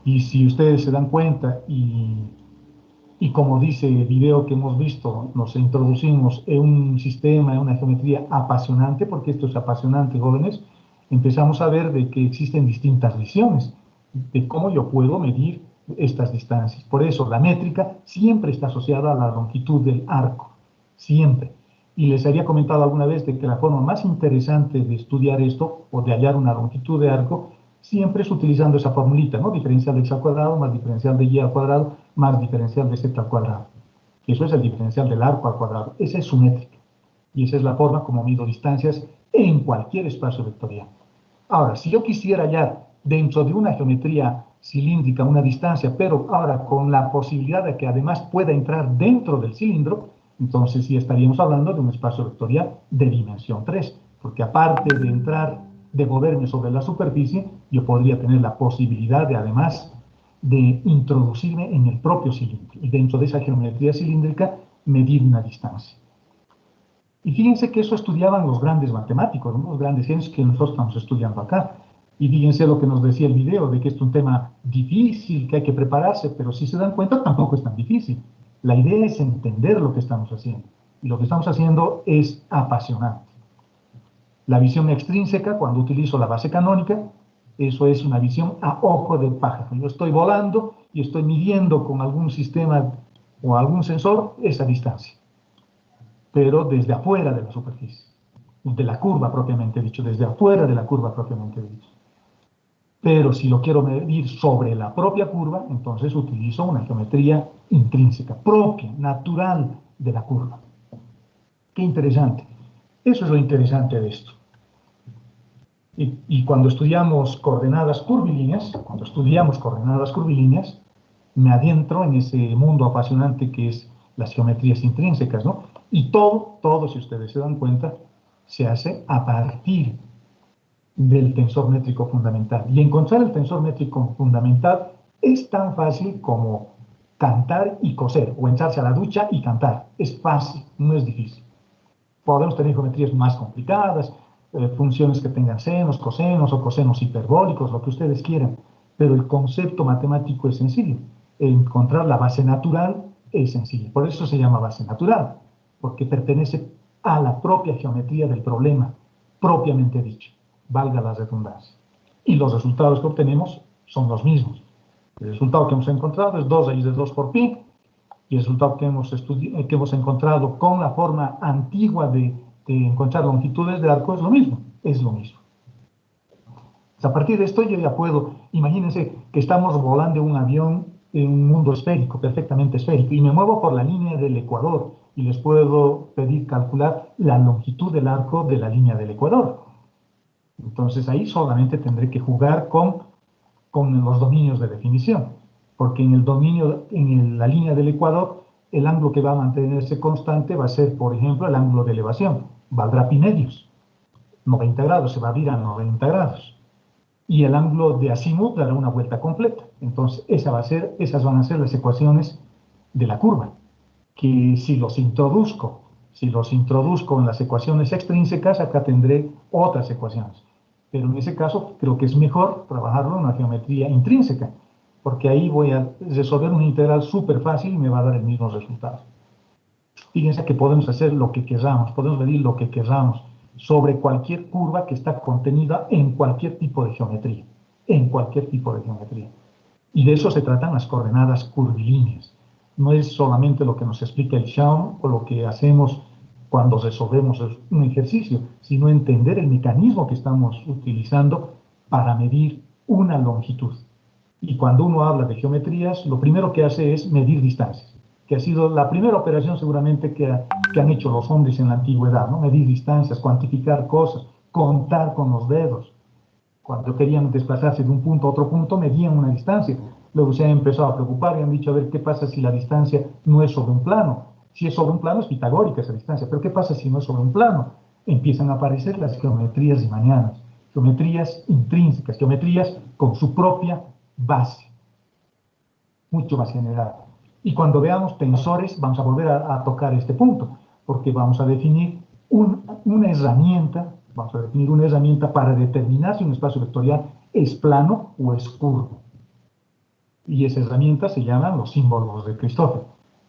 Y si ustedes se dan cuenta, y como dice el video que hemos visto, nos introducimos en un sistema, en una geometría apasionante, porque esto es apasionante, jóvenes, empezamos a ver de que existen distintas visiones de cómo yo puedo medir estas distancias. Por eso la métrica siempre está asociada a la longitud del arco, siempre. Y les había comentado alguna vez de que la forma más interesante de estudiar esto, o de hallar una longitud de arco, siempre es utilizando esa formulita, ¿no? Diferencial de x al cuadrado más diferencial de y al cuadrado más diferencial de z al cuadrado. Y eso es el diferencial del arco al cuadrado. Esa es su métrica. Y esa es la forma como mido distancias en cualquier espacio vectorial. Ahora, si yo quisiera hallar dentro de una geometría cilíndrica una distancia, pero ahora con la posibilidad de que además pueda entrar dentro del cilindro, entonces sí estaríamos hablando de un espacio vectorial de dimensión 3, porque aparte de entrar, de moverme sobre la superficie, yo podría tener la posibilidad de además de introducirme en el propio cilindro, y dentro de esa geometría cilíndrica medir una distancia. Y fíjense que eso estudiaban los grandes matemáticos, ¿no? Los grandes genios que nosotros estamos estudiando acá. Y fíjense lo que nos decía el video, de que es un tema difícil, que hay que prepararse, pero si se dan cuenta tampoco es tan difícil. La idea es entender lo que estamos haciendo. Y lo que estamos haciendo es apasionante. La visión extrínseca, cuando utilizo la base canónica, eso es una visión a ojo de pájaro. Yo estoy volando y estoy midiendo con algún sistema o algún sensor esa distancia, pero desde afuera de la superficie, de la curva propiamente dicho, desde afuera de la curva propiamente dicho. Pero si lo quiero medir sobre la propia curva, entonces utilizo una geometría intrínseca, propia, natural de la curva. Qué interesante. Eso es lo interesante de esto. Y cuando estudiamos coordenadas curvilíneas, me adentro en ese mundo apasionante que es las geometrías intrínsecas, ¿no? Y todo, si ustedes se dan cuenta, se hace a partir del tensor métrico fundamental. Y encontrar el tensor métrico fundamental es tan fácil como cantar y coser, o echarse a la ducha y cantar. Es fácil, no es difícil. Podemos tener geometrías más complicadas, funciones que tengan senos, cosenos o cosenos hiperbólicos, lo que ustedes quieran, pero el concepto matemático es sencillo. Encontrar la base natural es sencillo. Por eso se llama base natural, porque pertenece a la propia geometría del problema, propiamente dicho, valga la redundancia. Y los resultados que obtenemos son los mismos. El resultado que hemos encontrado es 2 raíz de 2 por pi, y el resultado que hemos encontrado con la forma antigua de encontrar longitudes de arco es lo mismo, A partir de esto yo ya puedo, imagínense que estamos volando un avión en un mundo esférico, perfectamente esférico, y me muevo por la línea del ecuador, y les puedo pedir calcular la longitud del arco de la línea del ecuador. Entonces ahí solamente tendré que jugar con los dominios de definición, porque en el dominio, la línea del ecuador, el ángulo que va a mantenerse constante va a ser, por ejemplo, el ángulo de elevación, valdrá pi medios, 90 grados, se va a abrir a 90 grados. Y el ángulo de azimut dará una vuelta completa. Entonces, esas van a ser las ecuaciones de la curva, que si los introduzco en las ecuaciones extrínsecas, acá tendré otras ecuaciones. Pero en ese caso, creo que es mejor trabajarlo en la geometría intrínseca, porque ahí voy a resolver una integral súper fácil y me va a dar el mismo resultado. Fíjense que podemos hacer lo que queramos, podemos medir lo que queramos sobre cualquier curva que está contenida en cualquier tipo de geometría, en cualquier tipo de geometría. Y de eso se tratan las coordenadas curvilíneas. No es solamente lo que nos explica el Schaum o lo que hacemos cuando resolvemos un ejercicio, sino entender el mecanismo que estamos utilizando para medir una longitud. Y cuando uno habla de geometrías, lo primero que hace es medir distancias, que ha sido la primera operación seguramente que han hecho los hombres en la antigüedad, ¿no? Medir distancias, cuantificar cosas, contar con los dedos. Cuando querían desplazarse de un punto a otro punto, medían una distancia. Luego se han empezado a preocupar y han dicho, a ver, ¿qué pasa si la distancia no es sobre un plano? Si es sobre un plano es pitagórica esa distancia, pero ¿qué pasa si no es sobre un plano? Empiezan a aparecer las geometrías riemannianas, geometrías intrínsecas, geometrías con su propia base, mucho más general. Y cuando veamos tensores, vamos a volver a tocar este punto, porque vamos a definir una herramienta, para determinar si un espacio vectorial es plano o es curvo. Y esa herramienta se llaman los símbolos de Christoffel.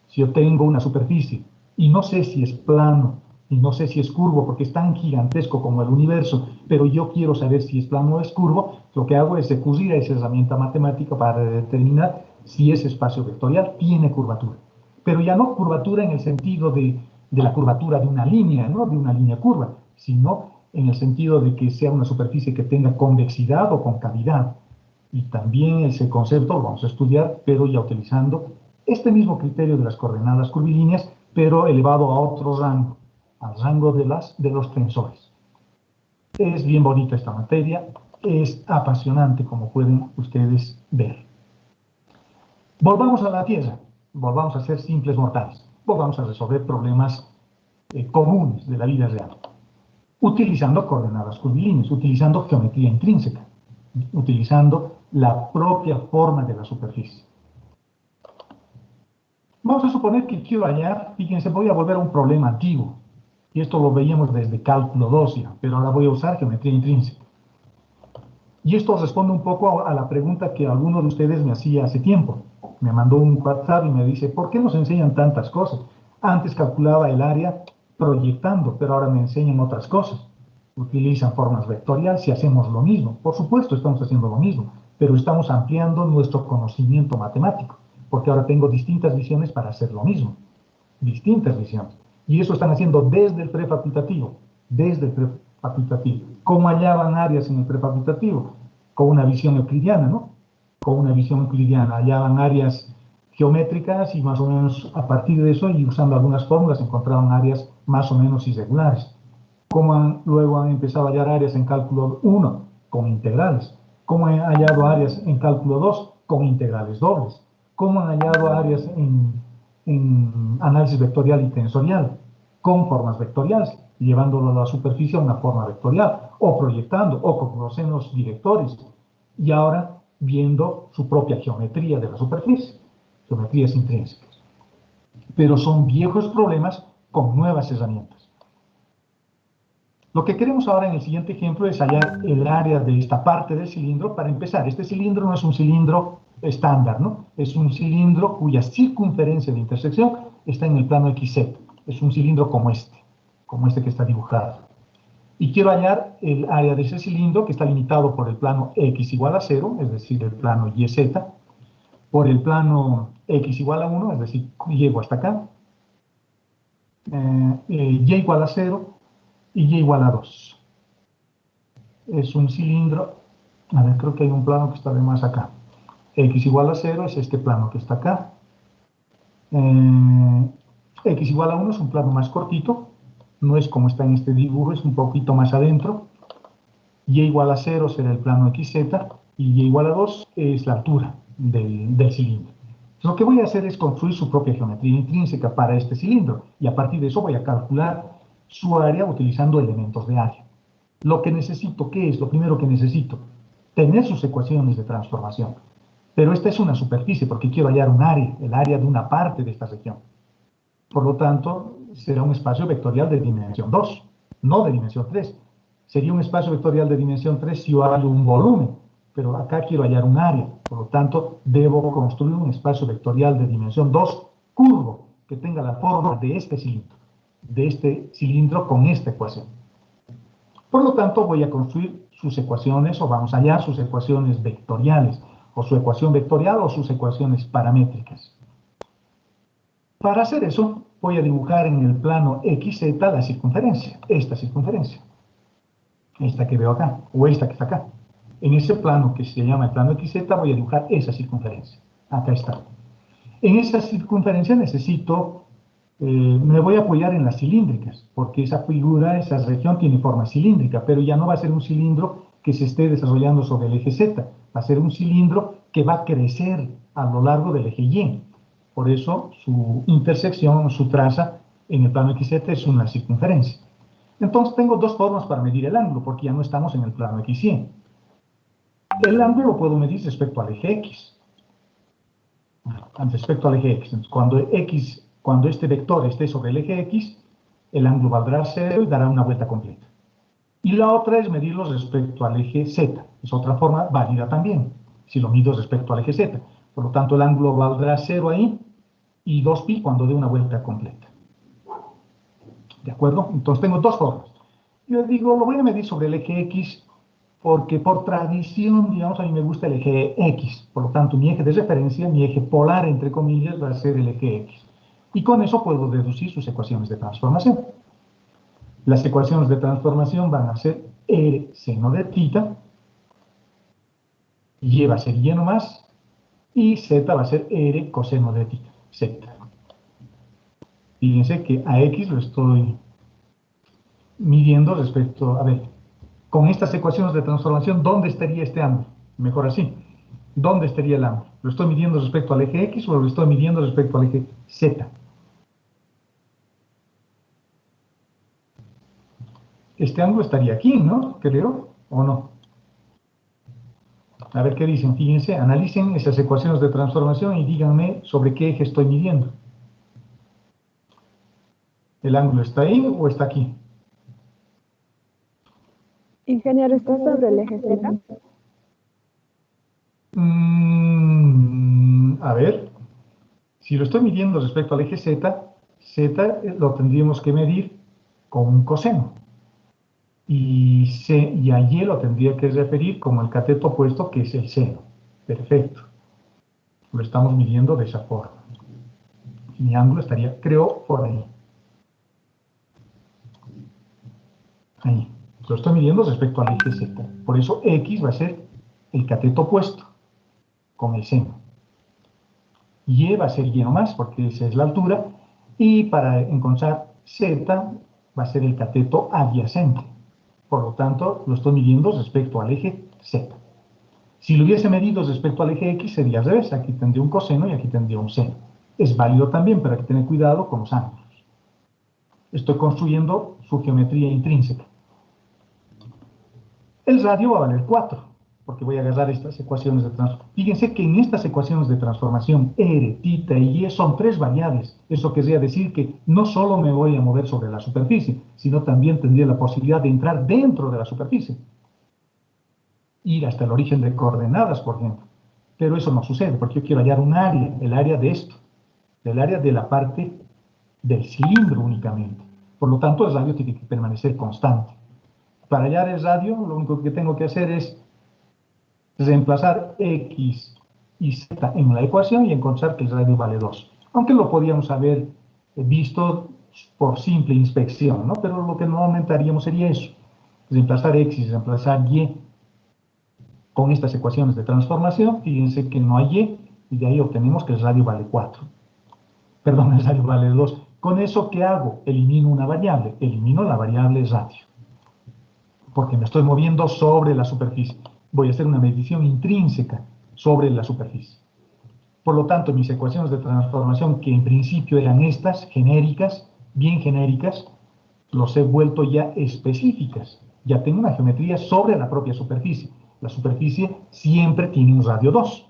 Si yo tengo una superficie y no sé si es plano y no sé si es curvo porque es tan gigantesco como el universo, pero yo quiero saber si es plano o es curvo, lo que hago es recurrir a esa herramienta matemática para determinar si ese espacio vectorial tiene curvatura. Pero ya no curvatura en el sentido de la curvatura de una línea, ¿no? De una línea curva, sino en el sentido de que sea una superficie que tenga convexidad o concavidad. Y también ese concepto lo vamos a estudiar, pero ya utilizando este mismo criterio de las coordenadas curvilíneas, pero elevado a otro rango, al rango de los tensores. Es bien bonita esta materia, es apasionante, como pueden ustedes ver. Volvamos a la Tierra, volvamos a ser simples mortales, volvamos a resolver problemas comunes de la vida real, utilizando coordenadas curvilíneas, utilizando geometría intrínseca, utilizando la propia forma de la superficie. Vamos a suponer que quiero hallar, fíjense, voy a volver a un problema antiguo, y esto lo veíamos desde cálculo 2 ya, pero ahora voy a usar geometría intrínseca. Y esto responde un poco a la pregunta que alguno de ustedes me hacía hace tiempo. Me mandó un WhatsApp y me dice, ¿por qué nos enseñan tantas cosas? Antes calculaba el área proyectando, pero ahora me enseñan otras cosas. Utilizan formas vectoriales y hacemos lo mismo. Por supuesto, estamos haciendo lo mismo, pero estamos ampliando nuestro conocimiento matemático, porque ahora tengo distintas visiones para hacer lo mismo. Distintas visiones. Y eso están haciendo desde el prefacultativo. Desde el prefacultativo. ¿Cómo hallaban áreas en el prefacultativo? Con una visión euclidiana, ¿no? Con una visión euclidiana. Hallaban áreas geométricas y más o menos a partir de eso y usando algunas fórmulas encontraban áreas más o menos irregulares. Luego han empezado a hallar áreas en cálculo 1 con integrales. ¿Cómo han hallado áreas en cálculo 2 con integrales dobles? ¿Cómo han hallado áreas en análisis vectorial y tensorial con formas vectoriales, llevándolo a la superficie a una forma vectorial, o proyectando, o con los senos directores, y ahora viendo su propia geometría de la superficie, geometrías intrínsecas. Pero son viejos problemas con nuevas herramientas. Lo que queremos ahora en el siguiente ejemplo es hallar el área de esta parte del cilindro. Para empezar, este cilindro no es un cilindro estándar, ¿no? Es un cilindro cuya circunferencia de intersección está en el plano XZ. Es un cilindro como este que está dibujado. Y quiero hallar el área de ese cilindro que está limitado por el plano X igual a 0, es decir, el plano YZ, por el plano X igual a 1, es decir, llego hasta acá, Y igual a 0, y y igual a 2. Es un cilindro, a ver, creo que hay un plano que está de más acá. X igual a 0 es este plano que está acá. X igual a 1 es un plano más cortito, no es como está en este dibujo, es un poquito más adentro. Y igual a 0 será el plano XZ, y y igual a 2 es la altura del cilindro. Lo que voy a hacer es construir su propia geometría intrínseca para este cilindro, y a partir de eso voy a calcular su área utilizando elementos de área. Lo que necesito, ¿qué es lo primero que necesito? Tener sus ecuaciones de transformación. Pero esta es una superficie porque quiero hallar un área, el área de una parte de esta región. Por lo tanto, será un espacio vectorial de dimensión 2, no de dimensión 3. Sería un espacio vectorial de dimensión 3 si yo hallo un volumen, pero acá quiero hallar un área. Por lo tanto, debo construir un espacio vectorial de dimensión 2 curvo, que tenga la forma de este cilindro con esta ecuación. Por lo tanto, voy a construir sus ecuaciones, o vamos a hallar sus ecuaciones vectoriales, o su ecuación vectorial, o sus ecuaciones paramétricas. Para hacer eso, voy a dibujar en el plano XZ la circunferencia, esta que veo acá, o esta que está acá. En ese plano que se llama el plano XZ voy a dibujar esa circunferencia. Acá está. En esa circunferencia necesito, me voy a apoyar en las cilíndricas, porque esa figura, esa región tiene forma cilíndrica, pero ya no va a ser un cilindro que se esté desarrollando sobre el eje Z, va a ser un cilindro que va a crecer a lo largo del eje Y. Por eso su intersección, su traza en el plano XZ es una circunferencia. Entonces tengo dos formas para medir el ángulo, porque ya no estamos en el plano XY. El ángulo lo puedo medir respecto al eje X. Respecto al eje X. Entonces, cuando este vector esté sobre el eje X, el ángulo valdrá 0 y dará una vuelta completa. Y la otra es medirlo respecto al eje Z. Es otra forma válida también, si lo mido respecto al eje Z. Por lo tanto, el ángulo valdrá 0 ahí y 2pi cuando dé una vuelta completa. ¿De acuerdo? Entonces tengo dos formas. Yo digo, lo voy a medir sobre el eje X porque por tradición, digamos, a mí me gusta el eje X. Por lo tanto, mi eje de referencia, mi eje polar, entre comillas, va a ser el eje X. Y con eso puedo deducir sus ecuaciones de transformación. Las ecuaciones de transformación van a ser R seno de θ, Y va a ser Y nomás, y Z va a ser R coseno de θ, Z. Fíjense que a X lo estoy midiendo respecto, a ver, con estas ecuaciones de transformación, ¿dónde estaría este ángulo? Mejor así. ¿Dónde estaría el ángulo? ¿Lo estoy midiendo respecto al eje X o lo estoy midiendo respecto al eje Z? Este ángulo estaría aquí, ¿no? Creo, ¿o no? A ver qué dicen. Fíjense, analicen esas ecuaciones de transformación y díganme sobre qué eje estoy midiendo. ¿El ángulo está ahí o está aquí? Ingeniero, ¿está sobre el eje Z? A ver, si lo estoy midiendo respecto al eje Z, Z lo tendríamos que medir con un coseno. Y a Y lo tendría que referir como el cateto opuesto, que es el seno. Perfecto. Lo estamos midiendo de esa forma. Mi ángulo estaría, creo, por ahí. Ahí. Lo estoy midiendo respecto al eje Z. Por eso X va a ser el cateto opuesto con el seno. Y va a ser Y nomás, porque esa es la altura. Y para encontrar Z va a ser el cateto adyacente. Por lo tanto, lo estoy midiendo respecto al eje Z. Si lo hubiese medido respecto al eje X, sería al revés. Aquí tendría un coseno y aquí tendría un seno. Es válido también, pero hay que tener cuidado con los ángulos. Estoy construyendo su geometría intrínseca. El radio va a valer 4, porque voy a agarrar estas ecuaciones de transformación. Fíjense que en estas ecuaciones de transformación, R, θ y Y son tres variables. Eso querría decir que no solo me voy a mover sobre la superficie, sino también tendría la posibilidad de entrar dentro de la superficie. Ir hasta el origen de coordenadas, por ejemplo. Pero eso no sucede, porque yo quiero hallar un área, el área de esto, el área de la parte del cilindro únicamente. Por lo tanto, el radio tiene que permanecer constante. Para hallar el radio, lo único que tengo que hacer es reemplazar X y Z en la ecuación y encontrar que el radio vale 2. Aunque lo podíamos haber visto por simple inspección, ¿no? Pero lo que normalmente haríamos sería eso. Reemplazar X y reemplazar Y con estas ecuaciones de transformación. Fíjense que no hay Y y de ahí obtenemos que el radio vale 4. Perdón, el radio vale 2. Con eso, ¿qué hago? Elimino una variable. Elimino la variable radio. porque me estoy moviendo sobre la superficie. Voy a hacer una medición intrínseca sobre la superficie. Por lo tanto, mis ecuaciones de transformación, que en principio eran estas, genéricas, bien genéricas, los he vuelto ya específicas. Ya tengo una geometría sobre la propia superficie. La superficie siempre tiene un radio 2.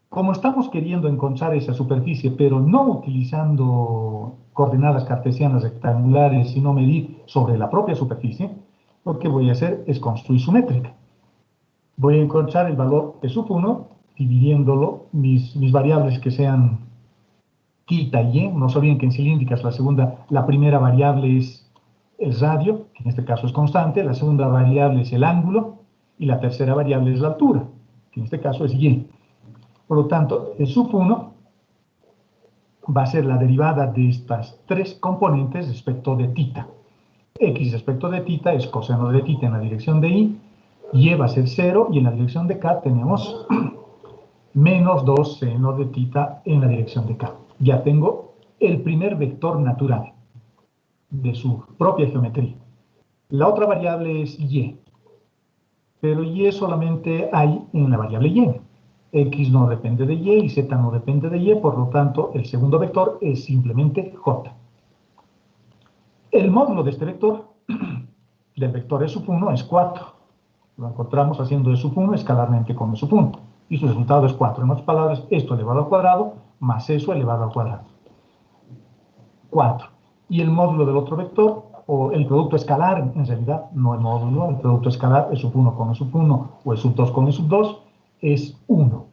Como estamos queriendo encontrar esa superficie, pero no utilizando coordenadas cartesianas rectangulares, sino medir sobre la propia superficie, lo que voy a hacer es construir su métrica. Voy a encontrar el valor de sub 1, dividiéndolo, mis variables que sean θ y y. No se olviden que en cilíndricas la primera variable es el radio, que en este caso es constante, la segunda variable es el ángulo, y la tercera variable es la altura, que en este caso es y. Por lo tanto, el sub 1 va a ser la derivada de estas tres componentes respecto de θ. X respecto de θ es coseno de θ en la dirección de y va a ser 0, y en la dirección de k tenemos menos 2 seno de θ en la dirección de k. Ya tengo el primer vector natural de su propia geometría. La otra variable es y, pero y solamente hay en la variable y. X no depende de y z no depende de y, por lo tanto, el segundo vector es simplemente j. El módulo de este vector, del vector E sub 1, es 4. Lo encontramos haciendo E sub 1 escalarmente con E sub 1. Y su resultado es 4. En otras palabras, esto elevado al cuadrado más eso elevado al cuadrado. 4. Y el módulo del otro vector, o el producto escalar, en realidad, no el módulo, el producto escalar, E sub 1 con E sub 1 o E sub 2 con E sub 2, es 1.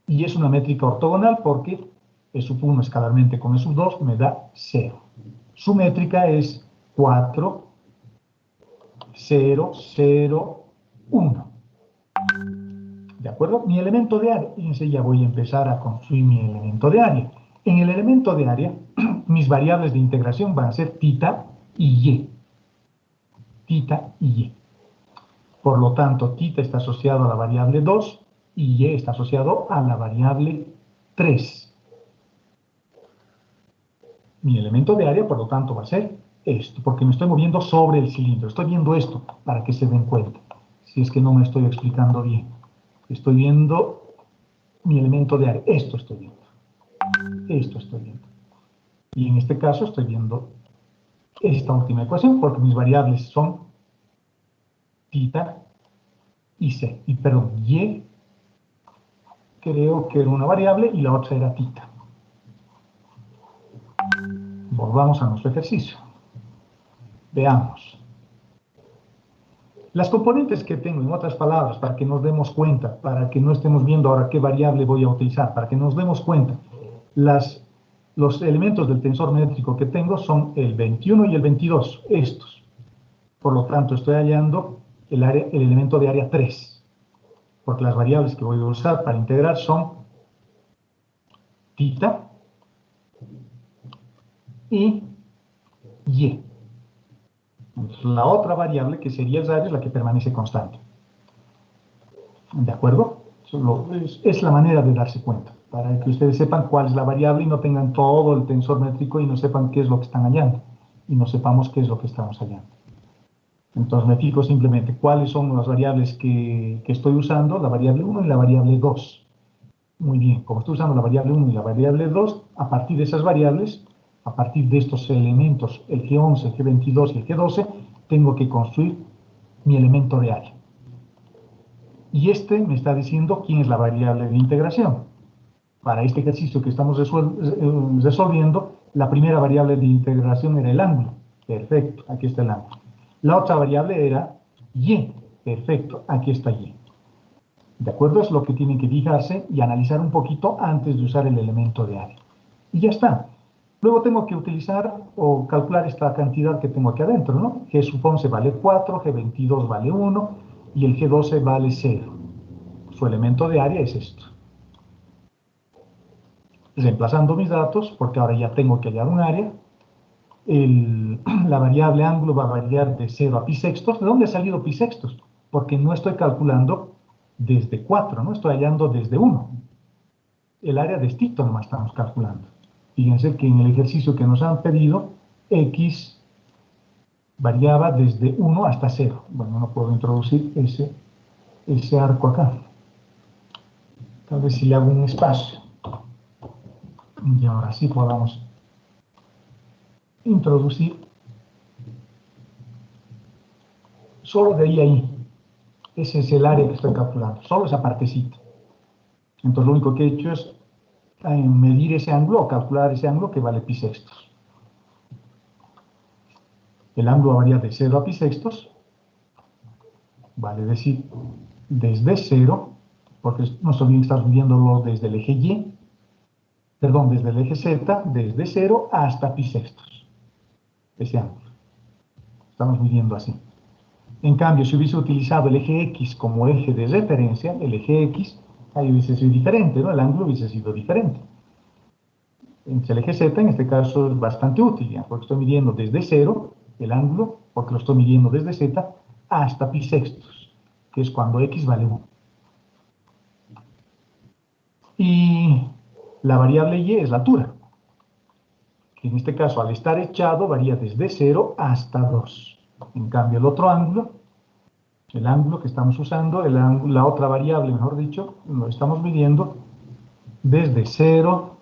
Y es una métrica ortogonal porque E sub 1 escalarmente con E sub 2 me da 0. Su métrica es 4, 0, 0, 1. ¿De acuerdo? Mi elemento de área. Fíjense, ya voy a empezar a construir mi elemento de área. En el elemento de área, mis variables de integración van a ser θ y y. Θ y y. Por lo tanto, θ está asociado a la variable 2 y y está asociado a la variable 3. Mi elemento de área, por lo tanto, va a ser esto, porque me estoy moviendo sobre el cilindro. Estoy viendo esto para que se den cuenta, si es que no me estoy explicando bien. Estoy viendo mi elemento de área. Esto estoy viendo. Esto estoy viendo. Y en este caso estoy viendo esta última ecuación, porque mis variables son θ y c. Y perdón, y creo que era una variable y la otra era θ. Volvamos a nuestro ejercicio. Veamos. Las componentes que tengo, en otras palabras, para que nos demos cuenta, para que no estemos viendo ahora qué variable voy a utilizar, para que nos demos cuenta, los elementos del tensor métrico que tengo son el 21 y el 22, estos. Por lo tanto, estoy hallando el elemento de área 3, porque las variables que voy a usar para integrar son θ y y. La otra variable, que sería el radio, es la que permanece constante. ¿De acuerdo? Es la manera de darse cuenta, para que ustedes sepan cuál es la variable y no tengan todo el tensor métrico y no sepan qué es lo que están hallando, y no sepamos qué es lo que estamos hallando. Entonces me fijo simplemente cuáles son las variables que estoy usando, la variable 1 y la variable 2. Muy bien, como estoy usando la variable 1 y la variable 2, a partir de esas variables, a partir de estos elementos, el G11, el G22 y el G12, tengo que construir mi elemento de área. Y este me está diciendo quién es la variable de integración. Para este ejercicio que estamos resolviendo, la primera variable de integración era el ángulo. Perfecto, aquí está el ángulo. La otra variable era y. Perfecto, aquí está y. ¿De acuerdo? Es lo que tienen que fijarse y analizar un poquito antes de usar el elemento de área. Y ya está. Luego tengo que utilizar o calcular esta cantidad que tengo aquí adentro, ¿no? G sub 11 vale 4, G22 vale 1 y el G12 vale 0. Su elemento de área es esto. Reemplazando mis datos, porque ahora ya tengo que hallar un área, la variable ángulo va a variar de 0 a pi sextos. ¿De dónde ha salido pi sextos? Porque no estoy calculando desde 4, ¿no? Estoy hallando desde 1. El área de Stifton nomás estamos calculando. Fíjense que en el ejercicio que nos han pedido, X variaba desde 1 hasta 0. Bueno, no puedo introducir ese arco acá. Tal vez si le hago un espacio. Y ahora sí podamos introducir solo de ahí a ahí. Ese es el área que estoy calculando, solo esa partecita. Entonces lo único que he hecho es medir ese ángulo o calcular ese ángulo que vale pi sextos. El ángulo varía de 0 a pi sextos, vale decir, desde 0, porque no estoy bien, estamos midiéndolo desde el eje Y, perdón, desde el eje Z, desde 0 hasta pi sextos. Ese ángulo. Estamos midiendo así. En cambio, si hubiese utilizado el eje X como eje de referencia, el eje X, ahí hubiese sido diferente, ¿no? El ángulo hubiese sido diferente. Entre el eje Z, en este caso, es bastante útil, ¿ya? Porque estoy midiendo desde 0 el ángulo, porque lo estoy midiendo desde Z, hasta pi sextos, que es cuando X vale 1. Y la variable Y es la altura, que en este caso, al estar echado, varía desde 0 hasta 2. En cambio, el otro ángulo, el ángulo que estamos usando, la otra variable, mejor dicho, lo estamos midiendo desde 0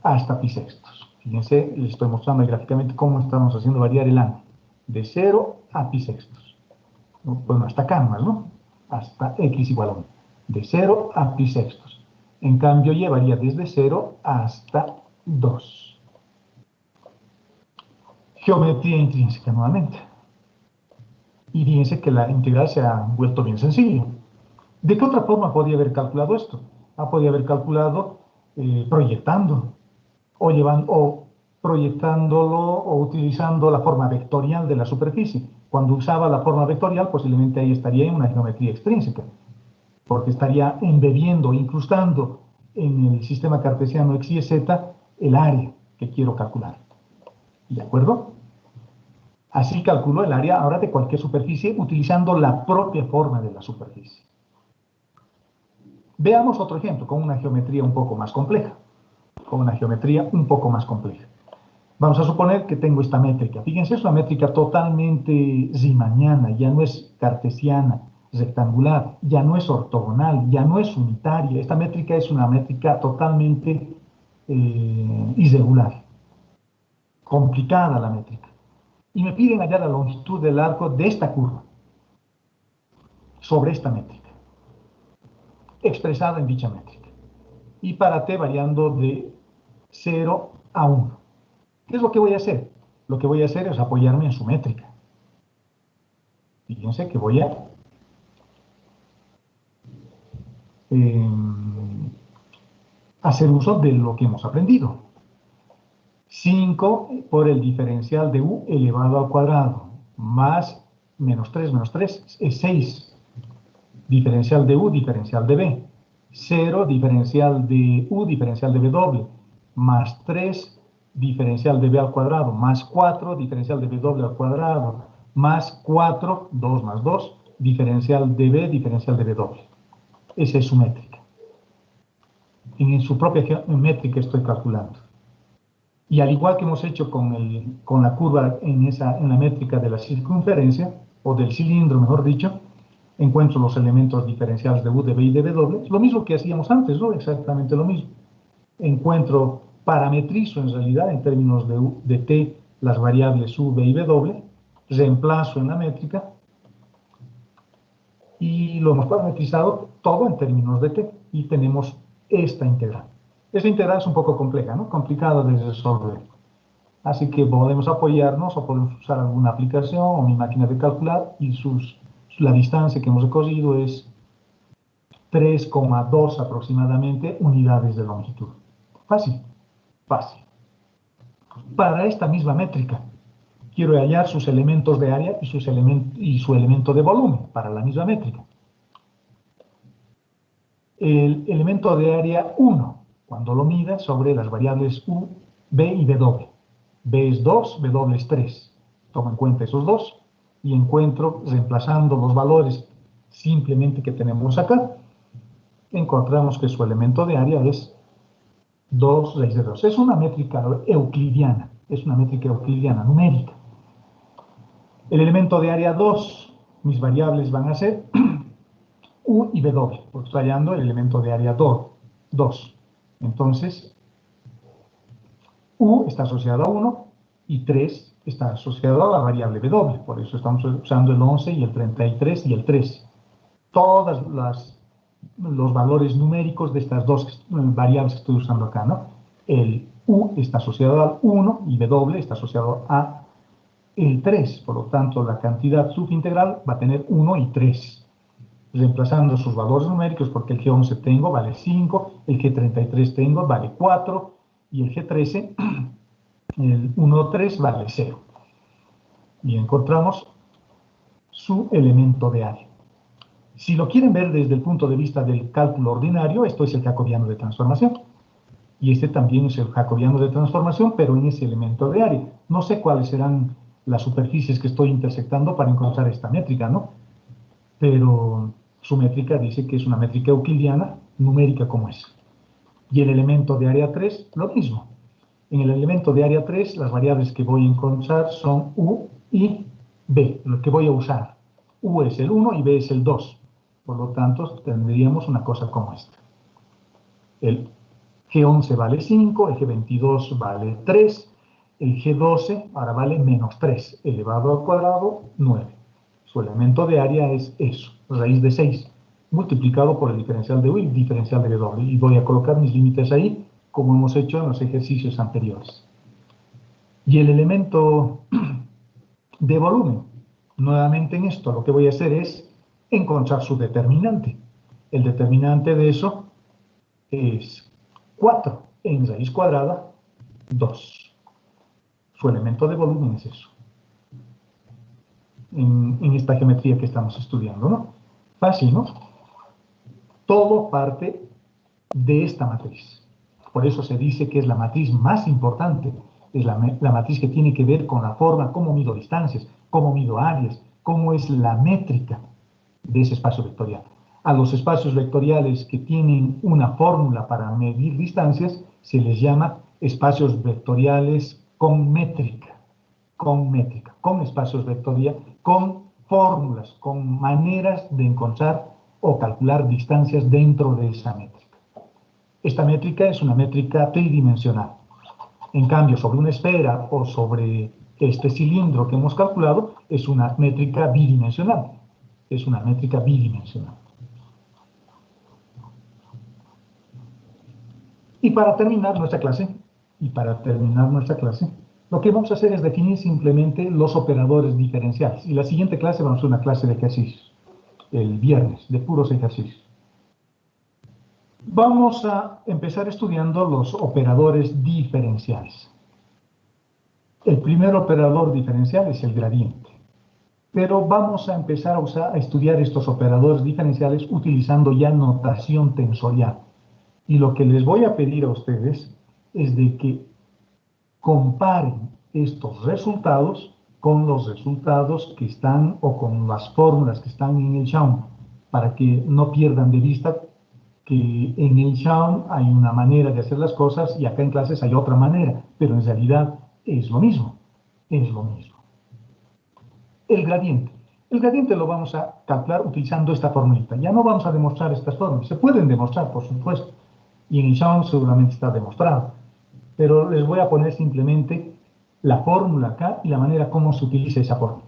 hasta pi sextos. Fíjense, les estoy mostrando gráficamente cómo estamos haciendo variar el ángulo. De 0 a pi sextos. Bueno, hasta acá más, ¿no? Hasta x igual a 1. De 0 a pi sextos. En cambio, y varía desde 0 hasta 2. Geometría intrínseca nuevamente. Y fíjense que la integral se ha vuelto bien sencillo. ¿De qué otra forma podría haber calculado esto? Podría haber calculado proyectando, o proyectándolo o utilizando la forma vectorial de la superficie. Cuando usaba la forma vectorial, posiblemente ahí estaría en una geometría extrínseca, porque estaría embebiendo, incrustando en el sistema cartesiano x y z el área que quiero calcular. ¿De acuerdo? Así calculo el área ahora de cualquier superficie utilizando la propia forma de la superficie. Veamos otro ejemplo con una geometría un poco más compleja. Vamos a suponer que tengo esta métrica. Fíjense, es una métrica totalmente riemanniana, ya no es cartesiana, rectangular, ya no es ortogonal, ya no es unitaria. Esta métrica es una métrica totalmente irregular, complicada la métrica. Y me piden hallar la longitud del arco de esta curva sobre esta métrica, expresada en dicha métrica. Y para t variando de 0 a 1. ¿Qué es lo que voy a hacer? Lo que voy a hacer es apoyarme en su métrica. Fíjense que voy a hacer uso de lo que hemos aprendido. 5 por el diferencial de u elevado al cuadrado, más menos 3 es 6. Diferencial de u, diferencial de b. 0, diferencial de u, diferencial de b doble, más 3, diferencial de b al cuadrado, más 4, diferencial de b doble al cuadrado, más 4, 2 más 2, diferencial de b, diferencial de b doble. Esa es su métrica. En su propia métrica estoy calculando. Y al igual que hemos hecho con la curva en la métrica de la circunferencia, o del cilindro, mejor dicho, encuentro los elementos diferenciales de u, de b y de b doble. Lo mismo que hacíamos antes, ¿no? Exactamente lo mismo. Parametrizo en realidad en términos de t las variables u, b y b doble, reemplazo en la métrica y lo hemos parametrizado todo en términos de t y tenemos esta integral. Esta integral es un poco compleja, ¿no? Complicada de resolver. Así que podemos apoyarnos o podemos usar alguna aplicación o mi máquina de calcular y la distancia que hemos recorrido es 3,2 aproximadamente unidades de longitud. Fácil, fácil. Para esta misma métrica, quiero hallar sus elementos de área y su elemento de volumen para la misma métrica. El elemento de área 1, cuando lo mida sobre las variables u, b y b doble. B es 2, b doble es 3. Tomo en cuenta esos dos y encuentro, reemplazando los valores simplemente que tenemos acá, encontramos que su elemento de área es 2 raíz de 2. Es una métrica euclidiana, numérica. El elemento de área 2, mis variables van a ser U y W, porque estoy hallando el elemento de área 2. Entonces, U está asociado a 1 y 3 está asociado a la variable W. Por eso estamos usando el 11 y el 33 y el 3. Todos los valores numéricos de estas dos variables que estoy usando acá, ¿no? El U está asociado al 1 y W está asociado a el 3. Por lo tanto, la cantidad subintegral va a tener 1 y 3. Reemplazando sus valores numéricos, porque el G11 tengo vale 5, el G33 tengo vale 4, y el G13, el 1, 3 vale 0. Y encontramos su elemento de área. Si lo quieren ver desde el punto de vista del cálculo ordinario, esto es el jacobiano de transformación. Y este también es el jacobiano de transformación, pero en ese elemento de área. No sé cuáles serán las superficies que estoy intersectando para encontrar esta métrica, ¿no? Pero su métrica dice que es una métrica euclidiana, numérica como es. Y el elemento de área 3, lo mismo. En el elemento de área 3, las variables que voy a encontrar son U y B, lo que voy a usar. U es el 1 y B es el 2. Por lo tanto, tendríamos una cosa como esta. El G11 vale 5, el G22 vale 3, el G12 ahora vale menos 3, elevado al cuadrado 9. Su elemento de área es eso, raíz de 6, multiplicado por el diferencial de U y el diferencial de W. Y voy a colocar mis límites ahí, como hemos hecho en los ejercicios anteriores. Y el elemento de volumen, nuevamente en esto lo que voy a hacer es encontrar su determinante. El determinante de eso es 4 en raíz cuadrada 2. Su elemento de volumen es eso. En esta geometría que estamos estudiando, ¿no? Fácil, ¿no? Todo parte de esta matriz. Por eso se dice que es la matriz más importante. Es la matriz que tiene que ver con la forma, cómo mido distancias, cómo mido áreas, cómo es la métrica de ese espacio vectorial. A los espacios vectoriales que tienen una fórmula para medir distancias se les llama espacios vectoriales con métrica, con espacios vectoriales, con fórmulas, con maneras de encontrar o calcular distancias dentro de esa métrica. Esta métrica es una métrica tridimensional. En cambio, sobre una esfera o sobre este cilindro que hemos calculado, es una métrica bidimensional. Es una métrica bidimensional. Y para terminar nuestra clase, lo que vamos a hacer es definir simplemente los operadores diferenciales. Y la siguiente clase vamos a hacer una clase de ejercicios, el viernes, de puros ejercicios. Vamos a empezar estudiando los operadores diferenciales. El primer operador diferencial es el gradiente. Pero vamos a empezar a estudiar estos operadores diferenciales utilizando ya notación tensorial. Y lo que les voy a pedir a ustedes es de que comparen estos resultados con los resultados que están o con las fórmulas que están en el Shaun, para que no pierdan de vista que en el Shaun hay una manera de hacer las cosas y acá en clases hay otra manera, pero en realidad es lo mismo, es lo mismo. El gradiente lo vamos a calcular utilizando esta formulita. Ya no vamos a demostrar estas fórmulas, se pueden demostrar, por supuesto, y en el Shaun seguramente está demostrado, pero les voy a poner simplemente la fórmula acá y la manera como se utiliza esa fórmula.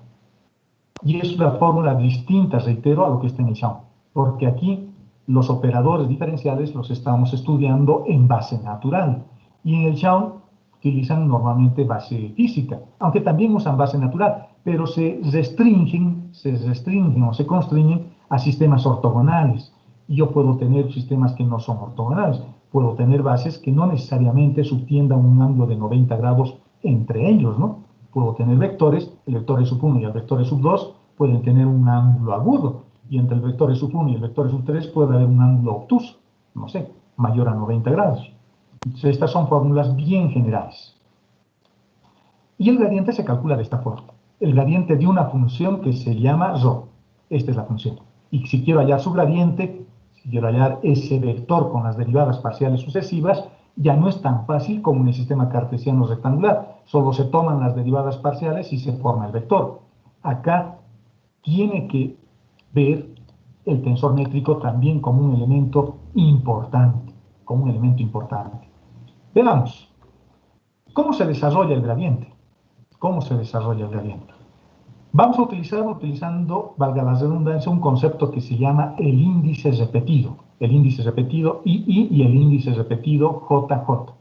Y es una fórmula distinta, reitero, a lo que está en el Shaun, porque aquí los operadores diferenciales los estamos estudiando en base natural, y en el Shaun utilizan normalmente base física, aunque también usan base natural, pero se restringen o se constriñen a sistemas ortogonales. Y yo puedo tener sistemas que no son ortogonales, puedo tener bases que no necesariamente subtiendan un ángulo de 90 grados entre ellos, ¿no? Puedo tener vectores, el vector de sub 1 y el vector de sub 2 pueden tener un ángulo agudo, y entre el vector de sub 1 y el vector de sub 3 puede haber un ángulo obtuso, no sé, mayor a 90 grados. Entonces, estas son fórmulas bien generales. Y el gradiente se calcula de esta forma. El gradiente de una función que se llama ρ. Esta es la función. Y si quiero hallar su gradiente, si quiero hallar ese vector con las derivadas parciales sucesivas, ya no es tan fácil como en el sistema cartesiano rectangular. Solo se toman las derivadas parciales y se forma el vector. acá tiene que ver el tensor métrico también como un elemento importante, Veamos, ¿cómo se desarrolla el gradiente? ¿Cómo se desarrolla el gradiente? Vamos a utilizando, valga la redundancia, un concepto que se llama el índice repetido. El índice repetido II y el índice repetido JJ.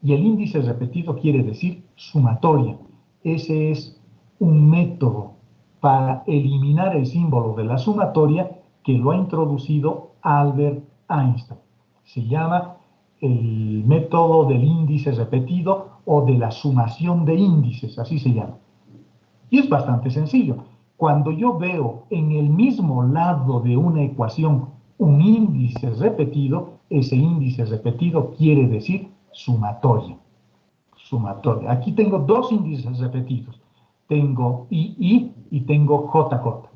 Y el índice repetido quiere decir sumatoria. Ese es un método para eliminar el símbolo de la sumatoria que lo ha introducido Albert Einstein. Se llama el método del índice repetido o de la sumación de índices, así se llama. Y es bastante sencillo. Cuando yo veo en el mismo lado de una ecuación un índice repetido, ese índice repetido quiere decir sumatoria. Sumatoria. Aquí tengo dos índices repetidos. Tengo II y tengo JJ.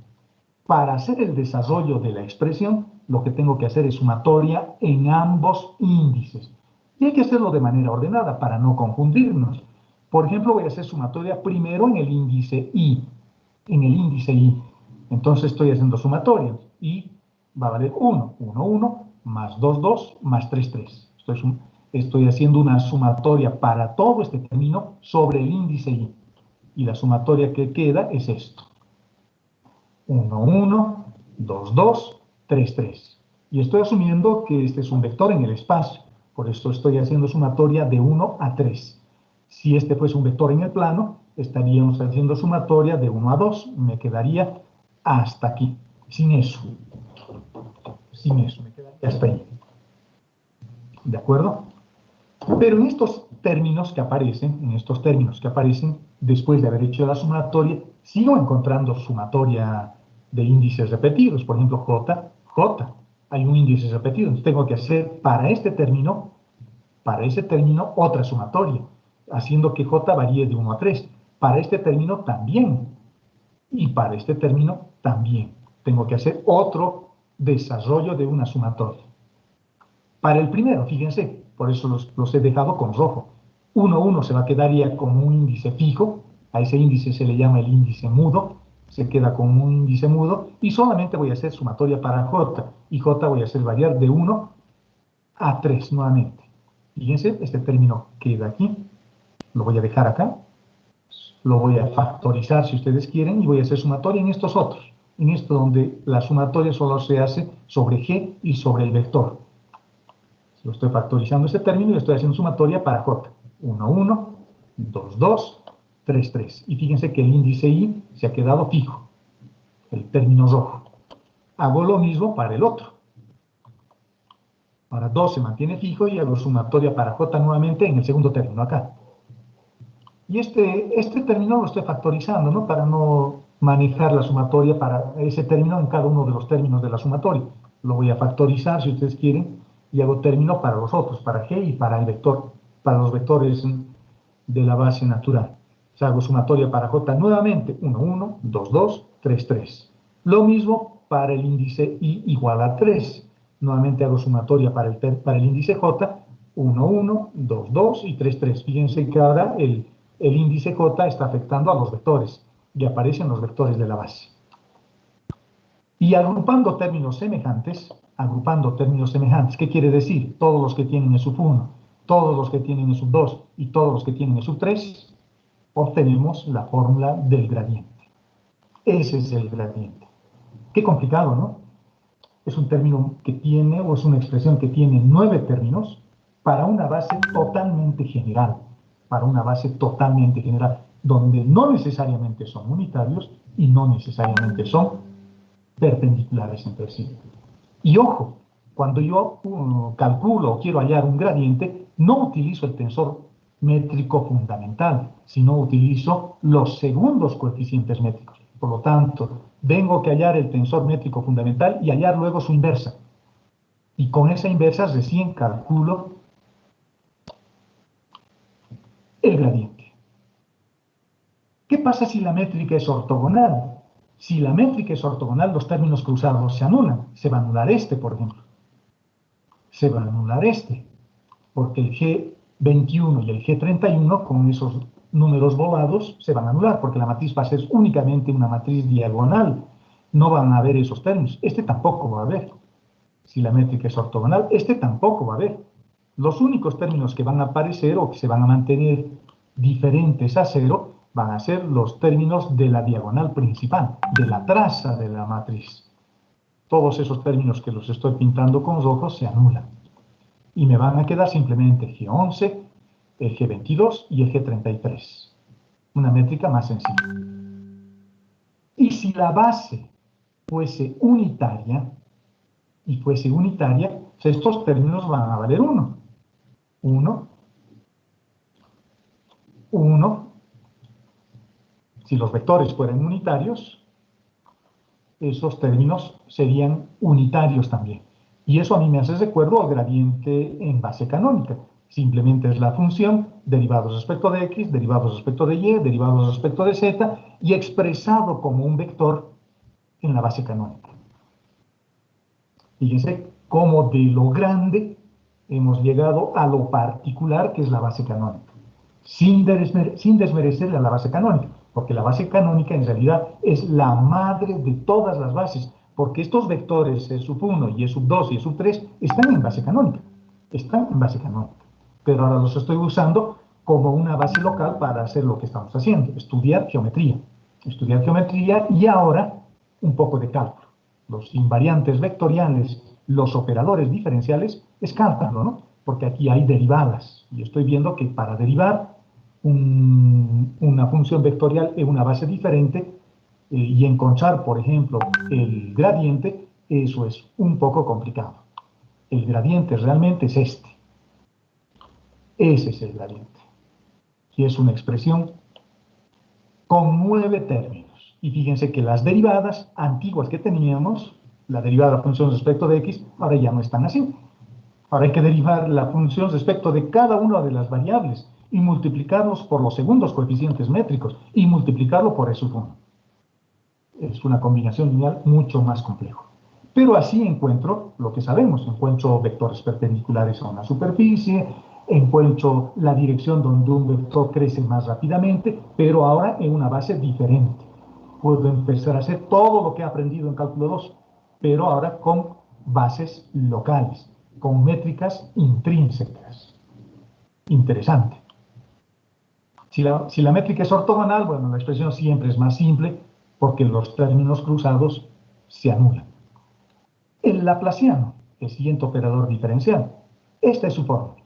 Para hacer el desarrollo de la expresión, lo que tengo que hacer es sumatoria en ambos índices. Y hay que hacerlo de manera ordenada para no confundirnos. Por ejemplo, voy a hacer sumatoria primero en el índice I. Entonces estoy haciendo sumatoria. I va a valer 1. 1, 1, más 2, 2, más 3, 3. Estoy haciendo una sumatoria para todo este término sobre el índice I. Y la sumatoria que queda es esto. 1, 1, 2, 2, 3, 3. Y estoy asumiendo que este es un vector en el espacio. Por esto estoy haciendo sumatoria de 1 a 3. Si este fuese un vector en el plano, estaríamos haciendo sumatoria de 1 a 2. Me quedaría hasta aquí. Sin eso, me quedaría hasta ahí. ¿De acuerdo? Pero en estos términos que aparecen, después de haber hecho la sumatoria, sigo encontrando sumatoria de índices repetidos. Por ejemplo, J, hay un índice repetido. Entonces tengo que hacer para ese término, otra sumatoria, haciendo que J varíe de 1 a 3. Para este término también. Y para este término también. Tengo que hacer otro desarrollo de una sumatoria. Para el primero, fíjense, por eso los he dejado con rojo. 1, 1 se va a quedar ya como un índice fijo. A ese índice se le llama el índice mudo. Se queda como un índice mudo. Y solamente voy a hacer sumatoria para J. Y J voy a hacer variar de 1 a 3 nuevamente. Fíjense, este término queda aquí. Lo voy a dejar acá. Lo voy a factorizar si ustedes quieren. Y voy a hacer sumatoria en estos otros. En esto donde la sumatoria solo se hace sobre G y sobre el vector. Lo estoy factorizando este término y le estoy haciendo sumatoria para J. 1, 1, 2, 2, 3, 3. Y fíjense que el índice I se ha quedado fijo. El término rojo. Hago lo mismo para el otro. Ahora 2 se mantiene fijo y hago sumatoria para J nuevamente en el segundo término acá. Y este término lo estoy factorizando, ¿no? Para no manejar la sumatoria para ese término en cada uno de los términos de la sumatoria. Lo voy a factorizar si ustedes quieren y hago término para los otros, para G y para el vector, para los vectores de la base natural. O sea, hago sumatoria para J nuevamente, 1, 1, 2, 2, 3, 3. Lo mismo para el índice I igual a 3. Nuevamente hago sumatoria para el índice J, 1, 1, 2, 2 y 3, 3. Fíjense que ahora el índice J está afectando a los vectores y aparecen los vectores de la base. Y agrupando términos semejantes, ¿qué quiere decir? Todos los que tienen en sub 1, todos los que tienen en sub 2 y todos los que tienen en sub 3, obtenemos la fórmula del gradiente. Ese es el gradiente. Qué complicado, ¿no? Es un término que tiene, o es una expresión que tiene 9 términos para una base totalmente general. Donde no necesariamente son unitarios y no necesariamente son perpendiculares entre sí. Y ojo, cuando yo calculo o quiero hallar un gradiente, no utilizo el tensor métrico fundamental, sino utilizo los segundos coeficientes métricos. Por lo tanto, tengo que hallar el tensor métrico fundamental y hallar luego su inversa. Y con esa inversa recién calculo el gradiente. ¿Qué pasa si la métrica es ortogonal? Si la métrica es ortogonal, los términos cruzados se anulan. Se va a anular este, por ejemplo. Se va a anular este. Porque el G21 y el G31, con esos números volados se van a anular, porque la matriz va a ser únicamente una matriz diagonal. No van a haber esos términos. Este tampoco va a haber. Si la métrica es ortogonal, este tampoco va a haber. Los únicos términos que van a aparecer o que se van a mantener diferentes a cero van a ser los términos de la diagonal principal, de la traza de la matriz. Todos esos términos que los estoy pintando con rojos se anulan. Y me van a quedar simplemente el G11, el G22 y el G33. Una métrica más sencilla. Y si la base fuese unitaria, pues estos términos van a valer 1. 1, 1. Si los vectores fueran unitarios, esos términos serían unitarios también. Y eso a mí me hace recuerdo al gradiente en base canónica. Simplemente es la función derivados respecto de x, derivados respecto de y, derivados respecto de z, y expresado como un vector en la base canónica. Fíjense cómo de lo grande hemos llegado a lo particular que es la base canónica, sin desmerecer a la base canónica, porque la base canónica en realidad es la madre de todas las bases, porque estos vectores E sub 1 y E sub 2 y E sub 3 están en base canónica, pero ahora los estoy usando como una base local para hacer lo que estamos haciendo, estudiar geometría y ahora un poco de cálculo. Los invariantes vectoriales, los operadores diferenciales, es cálculo, ¿no? Porque aquí hay derivadas. Y estoy viendo que para derivar una función vectorial en una base diferente y encontrar, por ejemplo, el gradiente, eso es un poco complicado. El gradiente realmente es este. Ese es el gradiente. Y es una expresión con 9 términos. Y fíjense que las derivadas antiguas que teníamos, la derivada de la función respecto de x, ahora ya no están así. Ahora hay que derivar la función respecto de cada una de las variables y multiplicarlos por los segundos coeficientes métricos y multiplicarlo por E sub 1. Es una combinación lineal mucho más compleja. Pero así encuentro lo que sabemos. Encuentro vectores perpendiculares a una superficie, encuentro la dirección donde un vector crece más rápidamente, pero ahora en una base diferente. Puedo empezar a hacer todo lo que he aprendido en cálculo 2, pero ahora con bases locales, con métricas intrínsecas. Interesante. Si la métrica es ortogonal, bueno, la expresión siempre es más simple porque los términos cruzados se anulan. El laplaciano, el siguiente operador diferencial, esta es su fórmula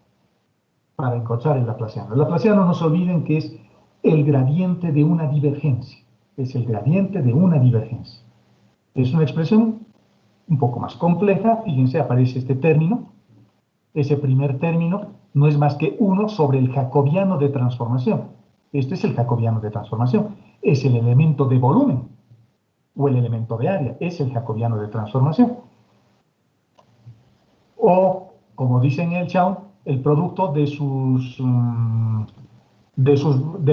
para encontrar el laplaciano. El laplaciano, no se olviden que es el gradiente de una divergencia. Es el gradiente de una divergencia. Es una expresión un poco más compleja. Fíjense, aparece este término. Ese primer término no es más que 1 sobre el jacobiano de transformación. Este es el jacobiano de transformación. Es el elemento de volumen o el elemento de área. Es el jacobiano de transformación. O, como dice en el Chown, el producto del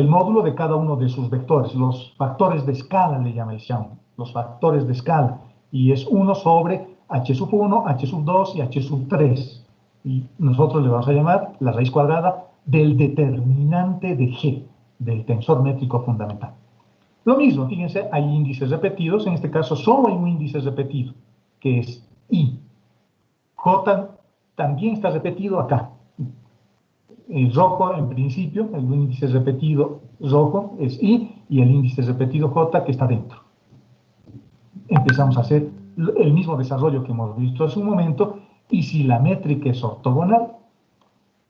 módulo de cada uno de sus vectores. Los factores de escala le llama el Chown. Los factores de escala. Y es 1 sobre h sub 1, h sub 2 y h sub 3. Y nosotros le vamos a llamar la raíz cuadrada del determinante de G, del tensor métrico fundamental. Lo mismo, fíjense, hay índices repetidos. En este caso solo hay un índice repetido, que es I. J también está repetido acá. El rojo, en principio, el índice repetido rojo es I y el índice repetido J que está dentro. Empezamos a hacer el mismo desarrollo que hemos visto hace un momento y si la métrica es ortogonal,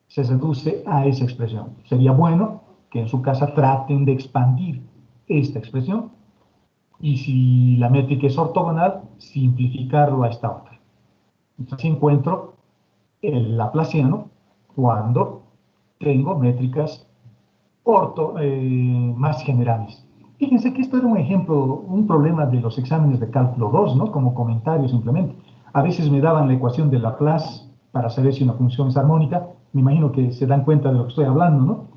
se reduce a esa expresión. Sería bueno que en su casa traten de expandir esta expresión y si la métrica es ortogonal, simplificarlo a esta otra. Entonces encuentro el laplaciano cuando tengo métricas más generales. Fíjense que esto era un ejemplo, un problema de los exámenes de cálculo 2, ¿no? Como comentario simplemente. A veces me daban la ecuación de Laplace para saber si una función es armónica. Me imagino que se dan cuenta de lo que estoy hablando, ¿no?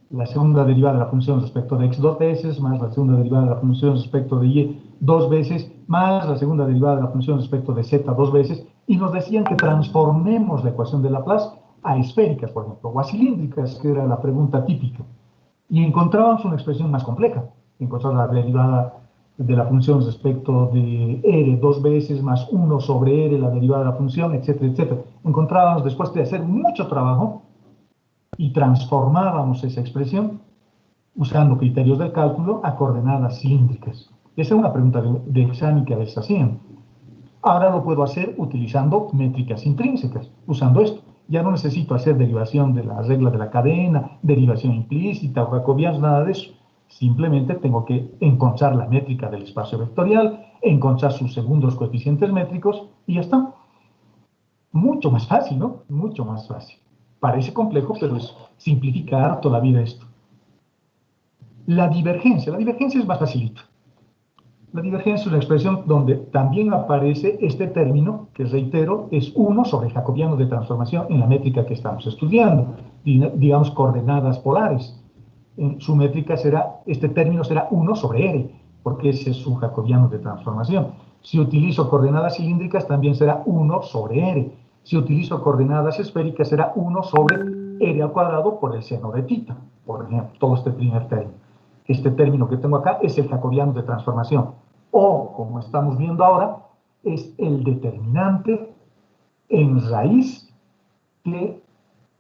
La segunda derivada de la función respecto de x 2 veces, más la segunda derivada de la función respecto de y 2 veces, más la segunda derivada de la función respecto de z 2 veces, y nos decían que transformemos la ecuación de Laplace a esféricas, por ejemplo, o a cilíndricas, que era la pregunta típica. Y encontrábamos una expresión más compleja. Encontramos la derivada de la función respecto de R dos veces más 1 sobre R, la derivada de la función, etcétera, etcétera. Encontrábamos, después de hacer mucho trabajo, y transformábamos esa expresión usando criterios del cálculo a coordenadas cilíndricas. Esa es una pregunta de examen que a veces hacían. Ahora lo puedo hacer utilizando métricas intrínsecas, usando esto. Ya no necesito hacer derivación de la regla de la cadena, derivación implícita o jacobianos, nada de eso. Simplemente tengo que encontrar la métrica del espacio vectorial, encontrar sus segundos coeficientes métricos y ya está. Mucho más fácil, ¿no? Mucho más fácil. Parece complejo, pero es simplificar toda la vida esto. La divergencia es más facilita. La divergencia es una expresión donde también aparece este término, que reitero, es 1 sobre jacobiano de transformación en la métrica que estamos estudiando, digamos coordenadas polares. En su métrica será, este término será 1 sobre R, porque ese es su jacobiano de transformación. Si utilizo coordenadas cilíndricas, también será 1 sobre R. Si utilizo coordenadas esféricas, será 1 sobre R al cuadrado por el seno de θ, por ejemplo, todo este primer término. Este término que tengo acá es el jacobiano de transformación. O, como estamos viendo ahora, es el determinante en raíz de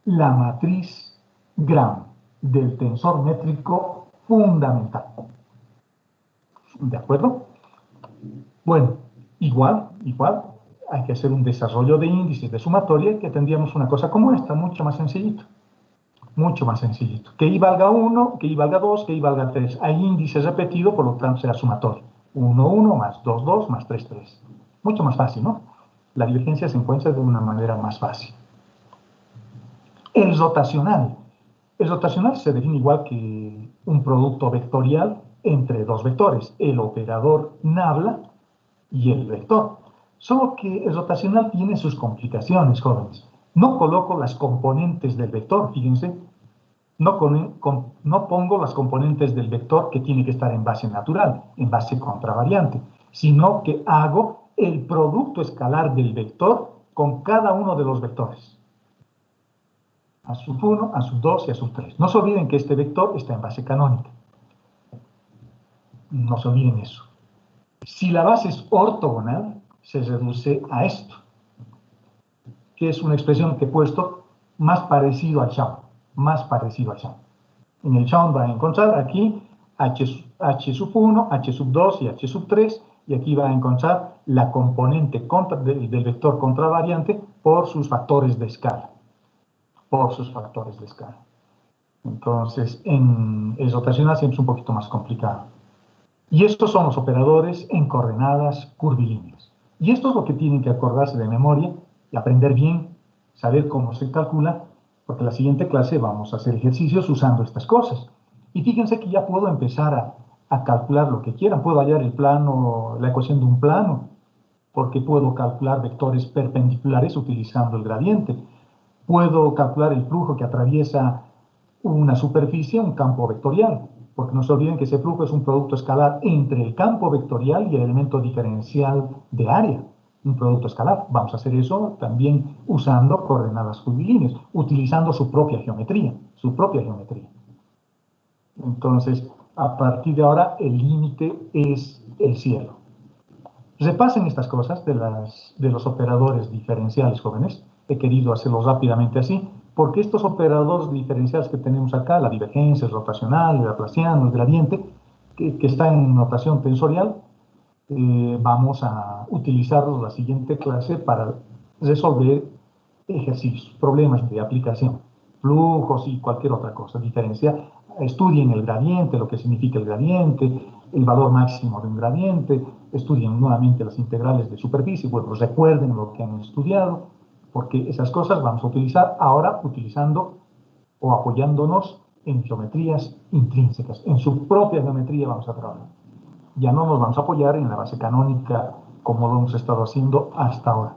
la matriz Gram del tensor métrico fundamental. ¿De acuerdo? Bueno, igual, hay que hacer un desarrollo de índices de sumatoria que tendríamos una cosa como esta, mucho más sencillito. Mucho más sencillito. Que I valga 1, que I valga 2, que I valga 3. Hay índices repetidos, por lo tanto será sumatorio. 1, 1, más 2, 2, más 3, 3. Mucho más fácil, ¿no? La divergencia se encuentra de una manera más fácil. El rotacional. El rotacional se define igual que un producto vectorial entre dos vectores, el operador nabla y el vector. Solo que el rotacional tiene sus complicaciones, jóvenes. No coloco las componentes del vector, fíjense. No pongo las componentes del vector que tiene que estar en base natural, en base contravariante, sino que hago el producto escalar del vector con cada uno de los vectores. A sub 1, a sub 2 y a sub 3. No se olviden que este vector está en base canónica. No se olviden eso. Si la base es ortogonal, se reduce a esto, que es una expresión que he puesto más parecido al Chown. Más parecido al Chown. En el Chown va a encontrar aquí h sub 1, h sub 2 y h sub 3, y aquí va a encontrar la componente del vector contravariante por sus factores de escala. Por sus factores de escala. Entonces, en el rotacional siempre es un poquito más complicado. Y estos son los operadores en coordenadas curvilíneas. Y esto es lo que tienen que acordarse de memoria y aprender bien, saber cómo se calcula, porque en la siguiente clase vamos a hacer ejercicios usando estas cosas. Y fíjense que ya puedo empezar a calcular lo que quieran. Puedo hallar el plano, la ecuación de un plano, porque puedo calcular vectores perpendiculares utilizando el gradiente. Puedo calcular el flujo que atraviesa una superficie, un campo vectorial, porque no se olviden que ese flujo es un producto escalar entre el campo vectorial y el elemento diferencial de área, un producto escalar. Vamos a hacer eso también usando coordenadas curvilíneas, utilizando su propia geometría, Entonces, a partir de ahora, el límite es el cielo. Repasen estas cosas de los operadores diferenciales, jóvenes. He querido hacerlo rápidamente así, porque estos operadores diferenciales que tenemos acá, la divergencia, el rotacional, el laplaciano, el gradiente, que está en notación tensorial, vamos a utilizarlos en la siguiente clase para resolver ejercicios, problemas de aplicación, flujos y cualquier otra cosa. Estudien el gradiente, lo que significa el gradiente, el valor máximo de un gradiente, estudien nuevamente las integrales de superficie, bueno, recuerden lo que han estudiado, porque esas cosas vamos a utilizar ahora utilizando o apoyándonos en geometrías intrínsecas. En su propia geometría vamos a trabajar. Ya no nos vamos a apoyar en la base canónica como lo hemos estado haciendo hasta ahora.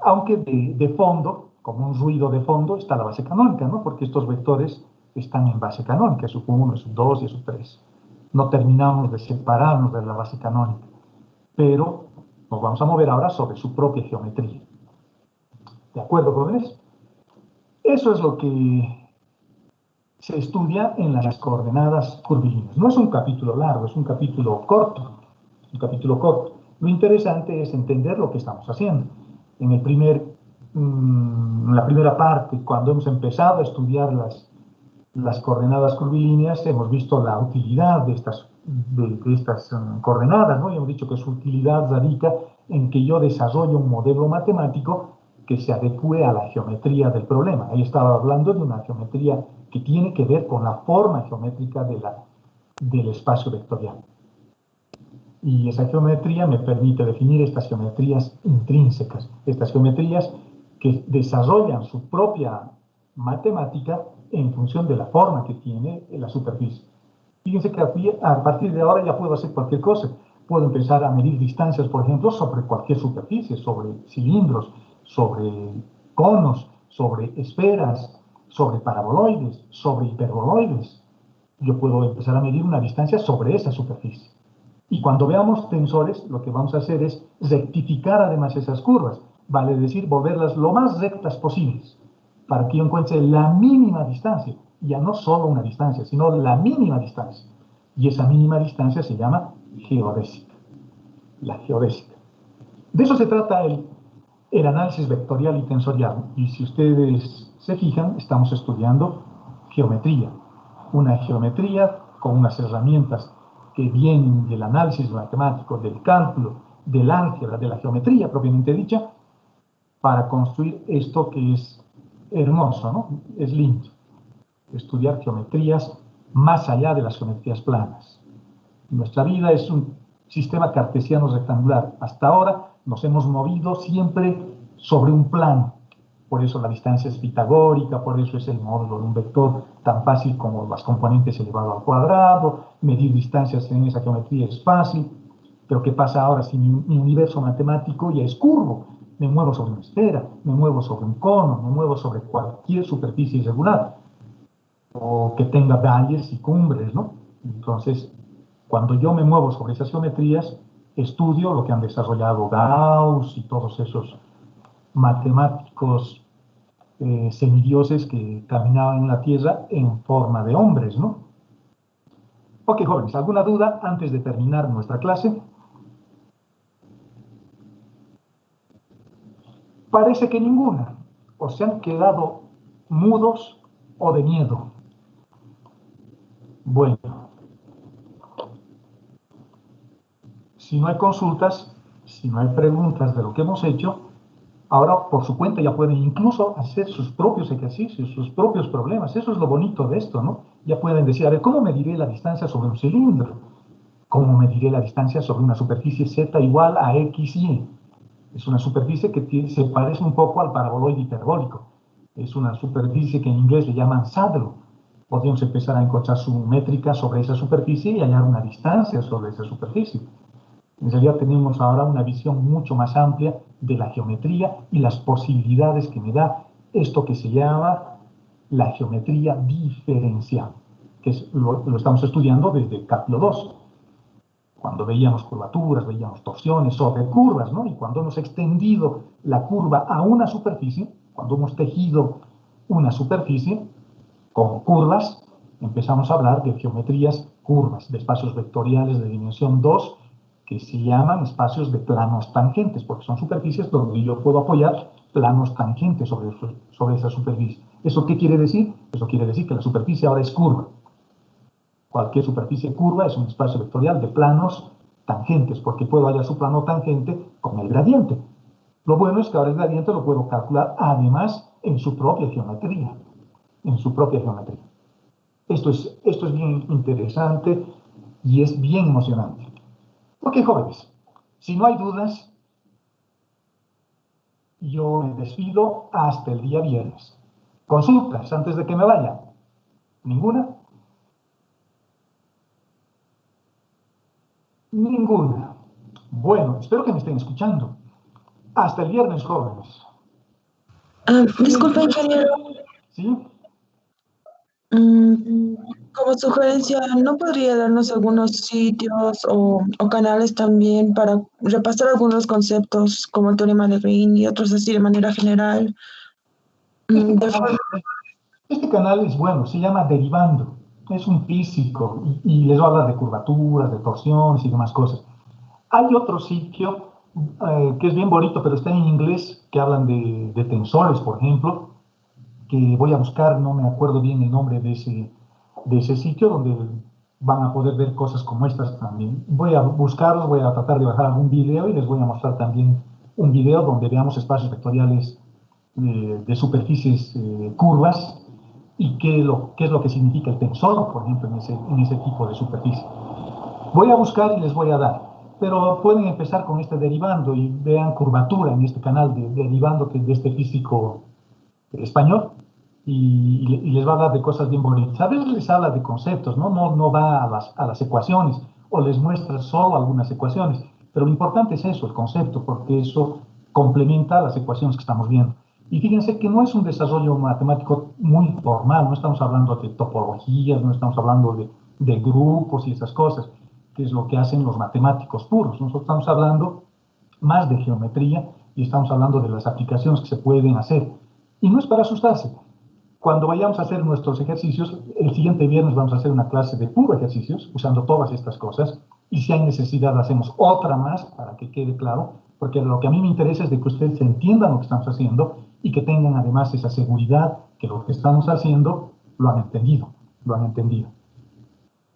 Aunque de fondo, como un ruido de fondo, está la base canónica, ¿no? Porque estos vectores están en base canónica, sub 1, sub 2 y sub 3. No terminamos de separarnos de la base canónica, pero nos vamos a mover ahora sobre su propia geometría. ¿De acuerdo, jóvenes? Eso es lo que se estudia en las coordenadas curvilíneas. No es un capítulo largo, es un capítulo corto. Un capítulo corto. Lo interesante es entender lo que estamos haciendo. En la primera parte, cuando hemos empezado a estudiar las coordenadas curvilíneas, hemos visto la utilidad de estas coordenadas, ¿no? Y hemos dicho que su utilidad radica en que yo desarrollo un modelo matemático que se adecue a la geometría del problema. Ahí estaba hablando de una geometría que tiene que ver con la forma geométrica del espacio vectorial. Y esa geometría me permite definir estas geometrías intrínsecas, estas geometrías que desarrollan su propia matemática en función de la forma que tiene la superficie. Fíjense que a partir de ahora ya puedo hacer cualquier cosa. Puedo empezar a medir distancias, por ejemplo, sobre cualquier superficie, sobre cilindros, sobre conos, sobre esferas, sobre paraboloides, sobre hiperboloides. Yo puedo empezar a medir una distancia sobre esa superficie. Y cuando veamos tensores, lo que vamos a hacer es rectificar además esas curvas, vale decir, volverlas lo más rectas posibles, para que yo encuentre la mínima distancia, ya no solo una distancia, sino la mínima distancia. Y esa mínima distancia se llama geodésica, la geodésica. De eso se trata el análisis vectorial y tensorial. Y si ustedes se fijan, estamos estudiando geometría, una geometría con unas herramientas que vienen del análisis matemático, del cálculo, del álgebra, de la geometría propiamente dicha, para construir esto que es hermoso, ¿no? Es lindo. Estudiar geometrías más allá de las geometrías planas. Nuestra vida es un sistema cartesiano rectangular. Hasta ahora nos hemos movido siempre sobre un plano. Por eso la distancia es pitagórica, por eso es el módulo de un vector tan fácil como las componentes elevado al cuadrado, medir distancias en esa geometría es fácil. Pero ¿qué pasa ahora si mi universo matemático ya es curvo? Me muevo sobre una esfera, me muevo sobre un cono, me muevo sobre cualquier superficie irregular, o que tenga valles y cumbres, ¿no? Entonces, cuando yo me muevo sobre esas geometrías, estudio lo que han desarrollado Gauss y todos esos matemáticos semidioses que caminaban en la Tierra en forma de hombres, ¿no? Ok, jóvenes, ¿alguna duda antes de terminar nuestra clase? Parece que ninguna. O se han quedado mudos o de miedo. Bueno, si no hay consultas, si no hay preguntas de lo que hemos hecho, ahora por su cuenta ya pueden incluso hacer sus propios ejercicios, sus propios problemas. Eso es lo bonito de esto, ¿no? Ya pueden decir, a ver, ¿cómo mediré la distancia sobre un cilindro? ¿Cómo mediré la distancia sobre una superficie Z igual a XY? Es una superficie que se parece un poco al paraboloide hiperbólico. Es una superficie que en inglés le llaman saddle. Podríamos empezar a encontrar su métrica sobre esa superficie y hallar una distancia sobre esa superficie. En realidad tenemos ahora una visión mucho más amplia de la geometría y las posibilidades que me da esto que se llama la geometría diferencial, que lo estamos estudiando desde cálculo 2. Cuando veíamos curvaturas, veíamos torsiones sobre curvas, ¿no? Y cuando hemos extendido la curva a una superficie, cuando hemos tejido una superficie con curvas, empezamos a hablar de geometrías curvas, de espacios vectoriales de dimensión 2, que se llaman espacios de planos tangentes, porque son superficies donde yo puedo apoyar planos tangentes sobre esa superficie. ¿Eso qué quiere decir? Eso quiere decir que la superficie ahora es curva. Cualquier superficie curva es un espacio vectorial de planos tangentes, porque puedo hallar su plano tangente con el gradiente. Lo bueno es que ahora el gradiente lo puedo calcular además en su propia geometría. En su propia geometría. Esto es bien interesante y es bien emocionante. Ok, jóvenes, si no hay dudas, yo me despido hasta el día viernes. Consultas antes de que me vaya. ¿Ninguna? Ninguna. Bueno, espero que me estén escuchando. Hasta el viernes, jóvenes. Disculpe, ingeniero. ¿Sí? Como sugerencia, ¿no podría darnos algunos sitios o canales también para repasar algunos conceptos como el teorema de Green y otros así de manera general? De forma Este canal es bueno, se llama Derivando. Es un físico y les va a hablar de curvaturas, de torsiones y demás cosas. Hay otro sitio que es bien bonito, pero está en inglés, que hablan de tensores, por ejemplo, que voy a buscar, no me acuerdo bien el nombre de ese sitio, donde van a poder ver cosas como estas también. Voy a buscarlos, voy a tratar de bajar algún video y les voy a mostrar también un video donde veamos espacios vectoriales de superficies curvas y qué es lo que significa el tensor, por ejemplo, en ese tipo de superficie. Voy a buscar y les voy a dar, pero pueden empezar con este derivando y vean curvatura en este canal de derivando que es de este físico español y les va a hablar de cosas bien bonitas. A veces les habla de conceptos, no va a las ecuaciones o les muestra solo algunas ecuaciones, pero lo importante es eso, el concepto, porque eso complementa las ecuaciones que estamos viendo. Y fíjense que no es un desarrollo matemático muy formal, no estamos hablando de topologías, no estamos hablando de grupos y esas cosas, que es lo que hacen los matemáticos puros. Nosotros estamos hablando más de geometría y estamos hablando de las aplicaciones que se pueden hacer. Y no es para asustarse. Cuando vayamos a hacer nuestros ejercicios, el siguiente viernes vamos a hacer una clase de puro ejercicios, usando todas estas cosas, y si hay necesidad hacemos otra más para que quede claro, porque lo que a mí me interesa es de que ustedes entiendan lo que estamos haciendo y que tengan además esa seguridad que lo que estamos haciendo lo han entendido, lo han entendido.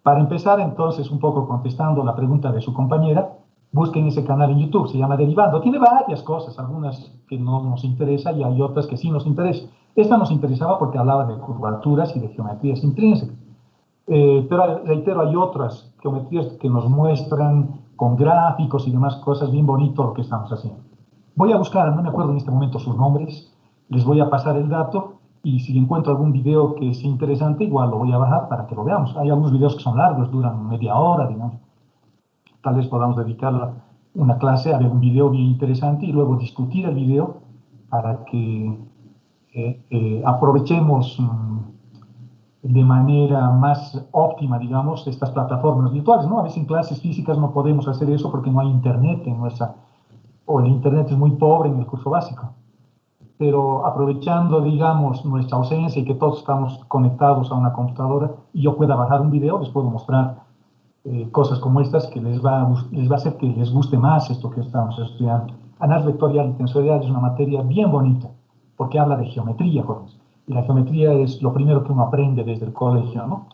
Para empezar, entonces, un poco contestando la pregunta de su compañera, busquen ese canal en YouTube, se llama Derivando. Tiene varias cosas, algunas que no nos interesan y hay otras que sí nos interesan. Esta nos interesaba porque hablaba de curvaturas y de geometrías intrínsecas. Pero reitero, hay otras geometrías que nos muestran con gráficos y demás cosas bien bonito lo que estamos haciendo. Voy a buscar, no me acuerdo en este momento sus nombres, les voy a pasar el dato y si encuentro algún video que es interesante, igual lo voy a bajar para que lo veamos. Hay algunos videos que son largos, duran media hora, digamos. Tal vez podamos dedicar una clase a ver un video bien interesante y luego discutir el video para que aprovechemos de manera más óptima, digamos, estas plataformas virtuales, ¿no? A veces en clases físicas no podemos hacer eso porque no hay internet o el internet es muy pobre en el curso básico. Pero aprovechando, digamos, nuestra ausencia y que todos estamos conectados a una computadora y yo pueda bajar un video, les puedo mostrar cosas como estas que les va a hacer que les guste más esto que estamos estudiando. Análisis vectorial y tensorial es una materia bien bonita, porque habla de geometría, jóvenes. Y la geometría es lo primero que uno aprende desde el colegio, ¿no?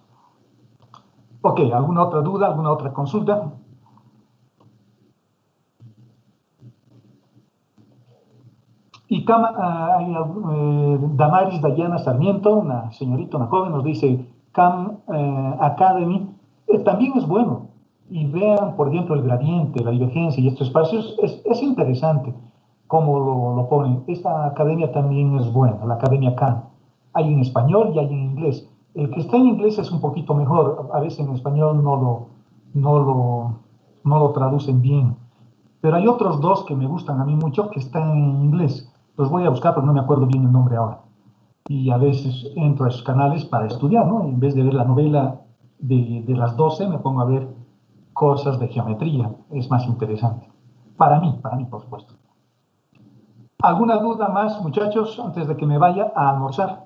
Ok, ¿alguna otra duda, alguna otra consulta? Y Damaris Dayana Sarmiento, una señorita, una joven, nos dice, Khan Academy también es bueno. Y vean, por ejemplo, el gradiente, la divergencia y estos espacios, es interesante cómo lo ponen. Esta academia también es buena, la Academia Khan. Hay en español y hay en inglés. El que está en inglés es un poquito mejor, a veces en español no lo traducen bien. Pero hay otros dos que me gustan a mí mucho que están en inglés. Los voy a buscar, pero no me acuerdo bien el nombre ahora. Y a veces entro a esos canales para estudiar, ¿no? En vez de ver la novela de las 12, me pongo a ver cosas de geometría. Es más interesante. Para mí, por supuesto. ¿Alguna duda más, muchachos, antes de que me vaya a almorzar?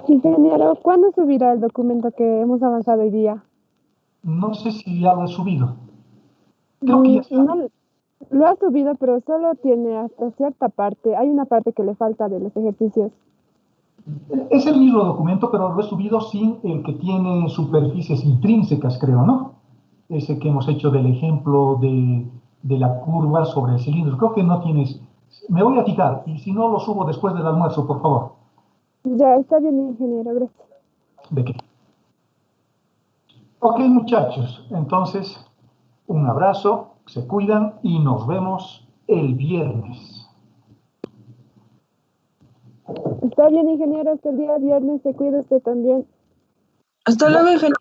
Ingeniero, ¿cuándo subirá el documento que hemos avanzado hoy día? No sé si ya lo he subido. Creo que ya está. No, lo ha subido, pero solo tiene hasta cierta parte. Hay una parte que le falta de los ejercicios. Es el mismo documento, pero lo he subido sin el que tiene superficies intrínsecas, creo, ¿no? Ese que hemos hecho del ejemplo de la curva sobre el cilindro. Creo que no tienes... Me voy a fijar, y si no, lo subo después del almuerzo, por favor. Ya, está bien, ingeniero, gracias. ¿De qué? Ok, muchachos, entonces, un abrazo, se cuidan y nos vemos el viernes. Está bien, ingeniero, hasta el día viernes. Se cuida usted también. Hasta luego, ingeniero.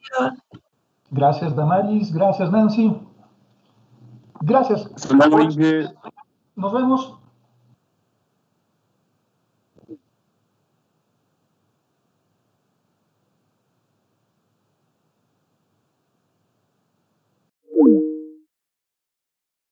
Gracias, Damaris. Gracias, Nancy. Gracias. Hasta luego, Inge. Nos vemos.